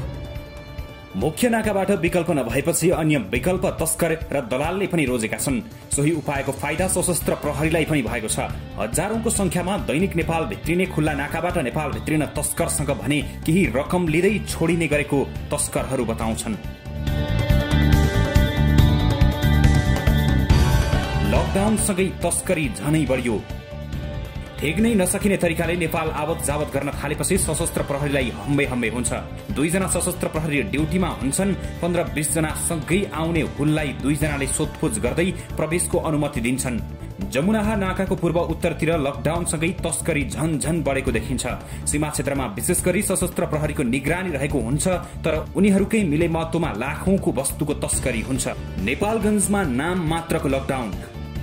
मुख्य नाकाबाट विकल्प नभएपछि अन्य विकल्प तस्कर र दलालले पनि रोजेका छन्। सोही उपायको फाइदा सशस्त्र प्रहरीलाई पनि भएको छ। हजारौंको संख्यामा दैनिक नेपाल भित्रिने खुल्ला नाकाबाट नेपाल भित्रिन तस्करसँग भने केही रकम लिँदै छोडिने गरेको तस्करहरू बताउँछन्। लकडाउनसँगै तस्करी झनै बढ्यो। ठेक्नै नसकिने तरिकाले नेपाल आवत जावत गर्न थालेपछि सशस्त्र प्रहरीलाई हम्बे हम्बे हुन्छ। 2 जना सशस्त्र प्रहरी ड्युटीमा हुन्छन्। 15-20 जना सँगै आउने हुललाई 2 जनाले सोधपुछ गर्दै प्रवेशको अनुमति दिन्छन्। जमुनाहा नाकाको पूर्व उत्तरतिर लकडाउनसँगै तस्करी झन बढेको देखिन्छ। सीमा क्षेत्रमा विशेष गरी सशस्त्र प्रहरीको निगरानी रहेको हुन्छ, तर उनीहरूकै मिलेमतोमा लाखौंको वस्तुको तस्करी हुन्छ। नेपालगञ्जमा नाम मात्रको लकडाउन।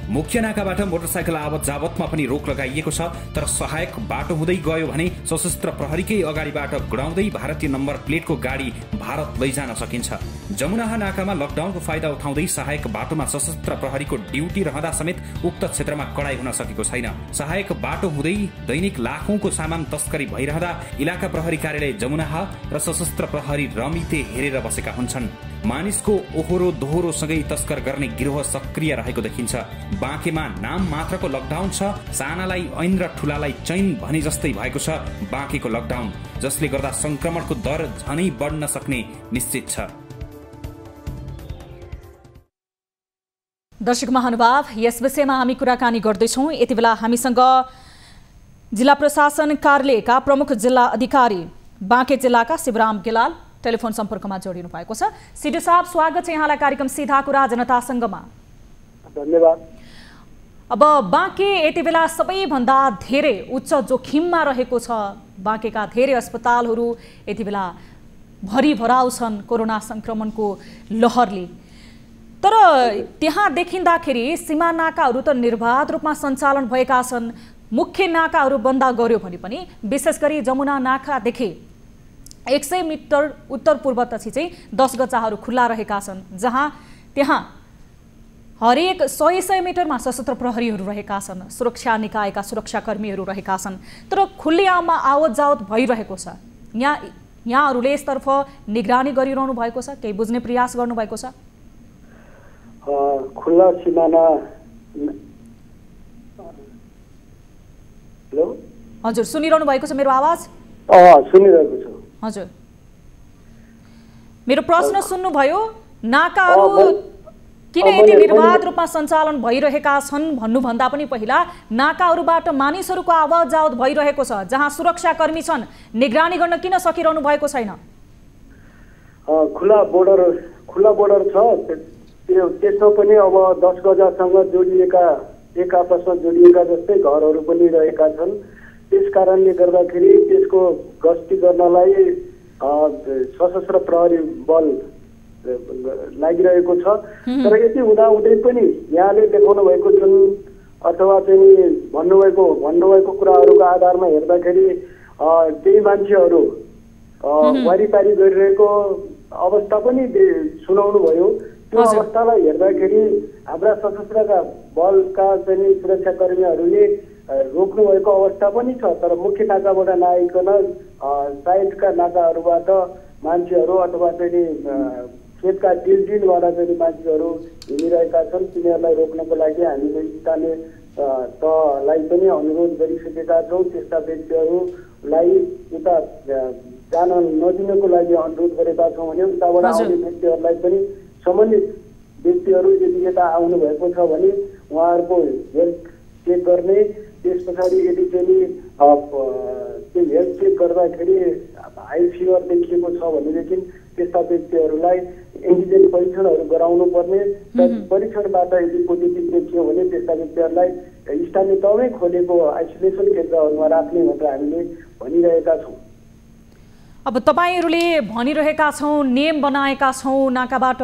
मुख्य नाकाबाट मोटरसाइकल आवत जावतमा पनि रोक लगाइएको छ, तर सहायक बाटो हुँदै गयो भने सशस्त्र प्रहरीकै अगाडिबाट गुडाउँदै भारतीय नम्बर प्लेटको गाडी भारत लैजान सकिन्छ। जमुनाहा नाकामा लकडाउनको फाइदा उठाउँदै सहायक बाटोमा सशस्त्र प्रहरीको ड्युटी रहँदा समेत उक्त क्षेत्रमा कडाई हुन सकेको छैन। सहायक बाटो हुँदै दैनिक लाखौंको सामान तस्करी भइरहँदा इलाका प्रहरी कार्यालय जमुनाहा र सशस्त्र प्रहरी रमिते हेरेर बसेका हुन्छन्। मानिसको ओहोरो दोहोरोसँगै तस्कर गर्ने गिरोह सक्रिय रहेको देखिन्छ। बाँकेमा नाम मात्रको लकडाउन छ। सानालाई ऐन र ठूलालाई चैन भने जस्तै भएको छ बाँकेको लकडाउन, जसले गर्दा संक्रमणको दर झनै बढ्न सक्ने निश्चित छ। दर्शक महानुभाव, यस विषयमा हामी कुराकानी गर्दैछौँ। यति बेला हामीसँग जिल्ला प्रशासन कार्यालयका प्रमुख जिल्ला अधिकारी बाँके जिल्लाका शिवराम गेलाल टेलिफोन सम्पर्कमा जोडिनु भएको छ। सिडी साहब, स्वागत छ यहाँलाई कार्यक्रम सीधा कुरा जनतासँगमा। धन्यवाद। अब बाँके यति बेला सबैभन्दा धेरै उच्च जोखिममा रहेको छ। बाँकेका धेरै अस्पतालहरू यति बेला भरिभराउ छन् कोरोना संक्रमणको लहरले। तर त्यहाँ देखिँदाखेरि सीमा नाकाहरू त निर्बाध रूपमा सञ्चालन भएका छन्। मुख्य नाकाहरू बन्द गर्यो भने पनि विशेष गरी जमुना नाकादेखि 100 मिटर उत्तर पूर्वतर्फि चाहिँ 10 गजाहरू खुल्ला रहेका छन्, जहाँ त्यहाँ हरेक 100 मिटरमा सशस्त्र प्रहरीहरू रहेका छन्, सुरक्षा निकायका सुरक्षाकर्मीहरू रहेका छन्। तर खुल्लेआममा आवत जावत भइरहेको छ। यहाँहरूले यसतर्फ निगरानी गरिरहनु भएको छ, केही बुझ्ने प्रयास गर्नुभएको छ? खुल्ला सिमाना। हेलो हजुर, सुनिरहनु भएको छ मेरो आवाज? सुनिरहेको छु। हजुर, मेरो प्रश्न सुन्नुभयो? नाकाहरू किन यति निर्बाध रूपमा सञ्चालन भइरहेका छन् भन्नुभन्दा पनि पहिला नाकाहरूबाट मानिसहरूको आवत जावत भइरहेको छ, जहाँ सुरक्षाकर्मी छन्, निगरानी गर्न किन सकिरहनु भएको छैन? खुला बोर्डर छ। त्यसमा पनि अब 10 गजासँग जोडिएका, एक आपसमा जोडिएका जस्तै घरहरू पनि रहेका छन्। त्यस कारणले गर्दाखेरि त्यसको गस्ती गर्नलाई सशस्त्र प्रहरी बल लागिरहेको छ। तर यति हुँदाहुँदै पनि यहाँले देखाउनु भएको जुन अथवा चाहिँ भन्नुभएको कुराहरूको आधारमा हेर्दाखेरि केही मान्छेहरू वारिपारी गरिरहेको अवस्था पनि सुनाउनु भयो। त्यो अवस्थालाई हेर्दाखेरि हाम्रा सशस्त्रका बलका चाहिँ सुरक्षाकर्मीहरूले रोक्नु भएको अवस्था पनि छ। तर मुख्य नाकाबाट नआइकन साइडका नाकाहरूबाट मान्छेहरू अथवा चाहिँ खेतका डिलबाट चाहिँ मान्छेहरू हिँडिरहेका छन्। तिनीहरूलाई रोक्नको लागि हामीले स्थानीय तहलाई पनि अनुरोध गरिसकेका छौँ। त्यस्ता व्यक्तिहरूलाई उता जान नदिनको लागि अनुरोध गरेका छौँ भने उताबाट आउने व्यक्तिहरूलाई पनि सम्बन्धित व्यक्तिहरू यदि यता आउनु भएको छ भने उहाँहरूको हेल्थ चेक गर्ने, त्यस पछाडि यदि चाहिँ त्यो हेल्थ चेक गर्दाखेरि हाई फिभर देखिएको छ भनेदेखि त्यस्ता व्यक्तिहरूलाई एन्टिजेन परीक्षणहरू गराउनु पर्ने। परीक्षणबाट यदि पोजिटिभ देखियो भने त्यस्ता व्यक्तिहरूलाई स्थानीय तहमै खोलेको आइसोलेसन केन्द्रहरूमा राख्ने भनेर हामीले भनिरहेका छौँ। अब तपाईहरूले भनिरहेका छौँ, नियम बनाएका छौँ नाकाबाट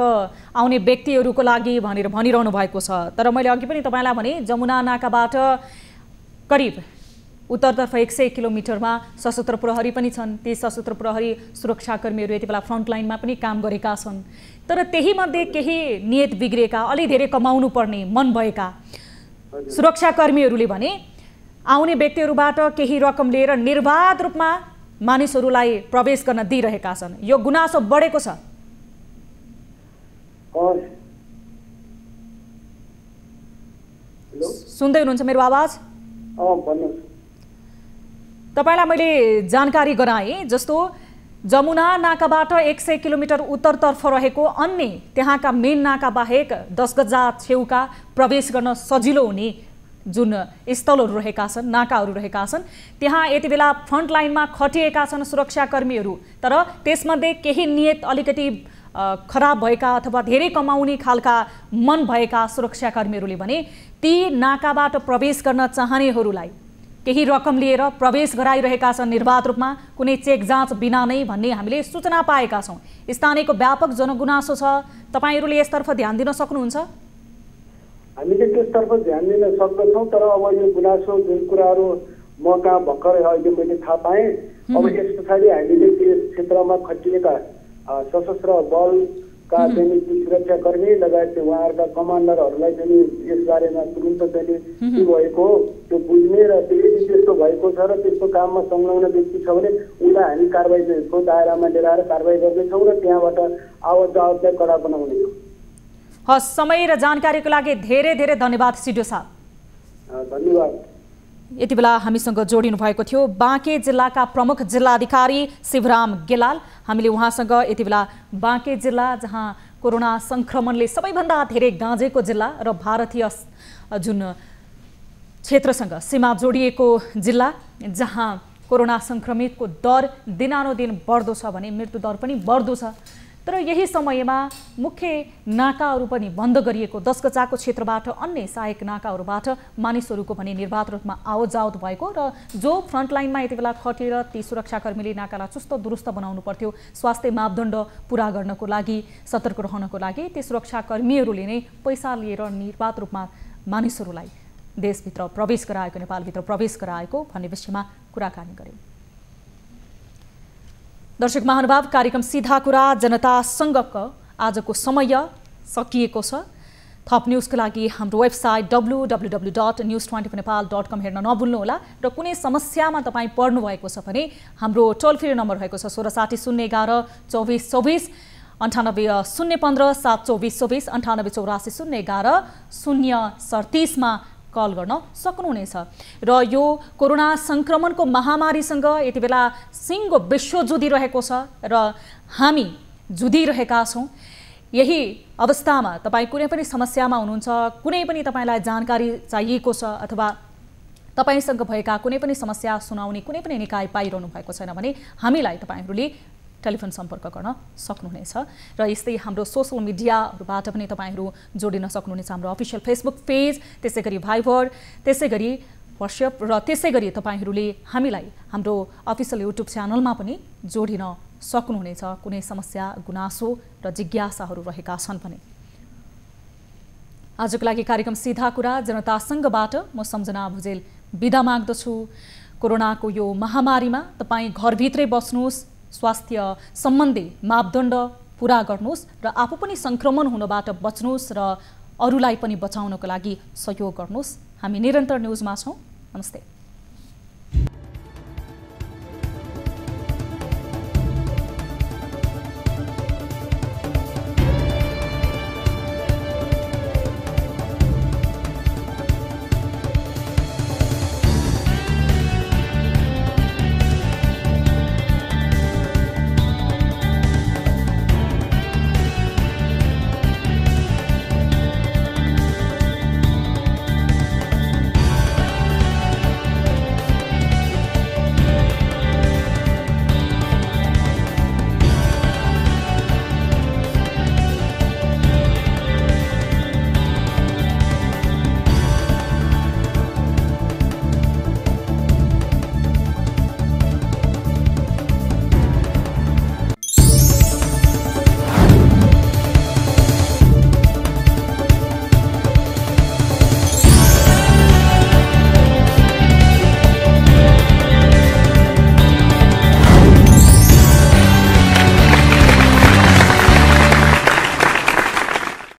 आउने व्यक्तिहरूको लागि भनेर भनिरहनु भएको छ। तर मैले अघि पनि तपाईँलाई भने जमुना नाकाबाट करिब उत्तरतर्फ 100 किलोमिटरमा सशस्त्र प्रहरी पनि छन्। ती सशस्त्र प्रहरी सुरक्षाकर्मीहरू यति बेला फ्रन्टलाइनमा पनि काम गरेका छन्। तर त्यही मध्ये केही नियत बिग्रेका, अलि धेरै कमाउनु पर्ने मन भएका सुरक्षाकर्मीहरूले भने आउने व्यक्तिहरूबाट केही रकम लिएर निर्बाध रूपमा मानिसहरूलाई प्रवेश गर्न दिइरहेका छन्। यो गुनासो बढेको छ। सुन्दै हुनुहुन्छ मेरो आवाज? तपाईलाई मैले जानकारी गराएँ जस्तो जमुना नाकाबाट 100 किलोमिटर उत्तरतर्फ रहेको अन्य त्यहाँका मेन नाका बाहेक 10 गजा छेउका प्रवेश गर्न सजिलो हुने जुन स्थलहरू रहेका छन्, नाकाहरू रहेका छन्, त्यहाँ यति बेला फ्रन्ट लाइनमा खटिएका छन् सुरक्षाकर्मीहरू। तर त्यसमध्ये केही नियत अलिकति खराब भएका अथवा धेरै कमाउने खालका मन भएका सुरक्षाकर्मीहरूले भने ती नाकाबाट प्रवेश गर्न चाहनेहरूलाई केही रकम लिएर प्रवेश गराइरहेका छन् निर्बाध रूपमा, कुनै चेक जाँच बिना नै भन्ने हामीले सूचना पाएका छौँ। स्थानीयको व्यापक जनगुनासो छ। तपाईँहरूले यसतर्फ ध्यान दिन सक्नुहुन्छ? हामीले त्यसतर्फ ध्यान दिन सक्दछौँ, तर अब यो गुनासो जुन कुराहरू म कहाँ भर्खरै अहिले मैले थाहा पाएँ, अब यस पछाडि हामीले त्यस क्षेत्रमा खटिएका सशस्त्र बलका चाहिँ सुरक्षाकर्मी लगायत उहाँहरूका कमान्डरहरूलाई चाहिँ यसबारेमा तुरुन्त चाहिँ के भएको त्यो बुझ्ने र यदि त्यस्तो भएको छ र त्यस्तो काममा संलग्न व्यक्ति छ भने उसलाई हामी कारबाहीको दायरामा लिएर आएर कारबाही गर्नेछौँ र त्यहाँबाट आवत जावतलाई कडा बनाउनेछौँ। हस्, समय र जानकारीको लागि धेरै धेरै धन्यवाद सिडिओ साहब। धन्यवाद। यति बेला हामीसँग जोडिनु भएको थियो बाँके जिल्लाका प्रमुख जिल्लाधिकारी शिवराम गेलाल। हामीले उहाँसँग यति बेला बाँके जिल्ला जहाँ कोरोना संक्रमणले सबैभन्दा धेरै गाँजेको जिल्ला र भारतीय जुन क्षेत्रसँग सीमा जोडिएको जिल्ला, जहाँ कोरोना संक्रमितको दर दिनानुदिन बढ्दो छ भने मृत्यु दर पनि बढ्दो छ। तर यही समयमा मुख्य नाकाहरू पनि बन्द गरिएको, 10 गजाको क्षेत्रबाट अन्य सहायक नाकाहरूबाट मानिसहरूको भने निर्बाध रूपमा आवत जावत भएको र जो फ्रन्टलाइनमा यति बेला खटेर ती सुरक्षाकर्मीले नाकालाई चुस्त दुरुस्त बनाउनु पर्थ्यो, स्वास्थ्य मापदण्ड पुरा गर्नको लागि, सतर्क रहनको लागि ती सुरक्षाकर्मीहरूले नै पैसा लिएर निर्बाध रूपमा मानिसहरूलाई देशभित्र प्रवेश गराएको, नेपालभित्र प्रवेश गराएको भन्ने विषयमा कुराकानी गर्यौं। दर्शक महानुभाव, कार्यक्रम सीधा कुरा जनतासँगको आजको समय सकिएको छ। थप न्युजको लागि हाम्रो वेबसाइट www.news24nepal.com हेर्न नभुल्नुहोला र कुनै समस्यामा तपाईँ पर्नु भएको छ भने हाम्रो टोल फ्री नम्बर रहेको छ 1660 011 2424 98 015 724 24 98 84 011 037 मा कल गर्न सक्नुहुनेछ। र यो कोरोना संक्रमणको महामारीसँग यति बेला सिङ्गो विश्व जुधिरहेको छ र हामी जुधिरहेका छौँ। यही अवस्थामा तपाईँ कुनै पनि समस्यामा हुनुहुन्छ, कुनै पनि तपाईँलाई जानकारी चाहिएको छ अथवा तपाईँसँग भएका कुनै पनि समस्या सुनाउने कुनै पनि निकाय पाइरहनु भएको छैन भने हामीलाई तपाईँहरूले टेलिफोन सम्पर्क गर्न सक्नुहुनेछ। र यस्तै हाम्रो सोशल मिडियाहरूबाट पनि तपाईँहरू जोडिन सक्नुहुनेछ। हाम्रो अफिसियल फेसबुक पेज, त्यसै गरी भाइबर, त्यसै गरी व्हाट्सएप र त्यसै गरी तपाईँहरूले हामीलाई हाम्रो अफिसियल युट्युब च्यानलमा पनि जोडिन सक्नुहुनेछ कुनै समस्या, गुनासो र जिज्ञासाहरू रहेका छन् भने। आजको लागि कार्यक्रम सीधा कुरा जनतासँगबाट म सम्झना भुजेल बिदा माग्दछु। कोरोनाको यो महामारीमा तपाईँ घरभित्रै बस्नुहोस्, स्वास्थ्य सम्बन्धी मापदण्ड पुरा गर्नुहोस् र आफू पनि संक्रमण हुनबाट बच्नुहोस् र अरूलाई पनि बचाउनको लागि सहयोग गर्नुहोस्। हामी निरन्तर न्युजमा छौँ। नमस्ते।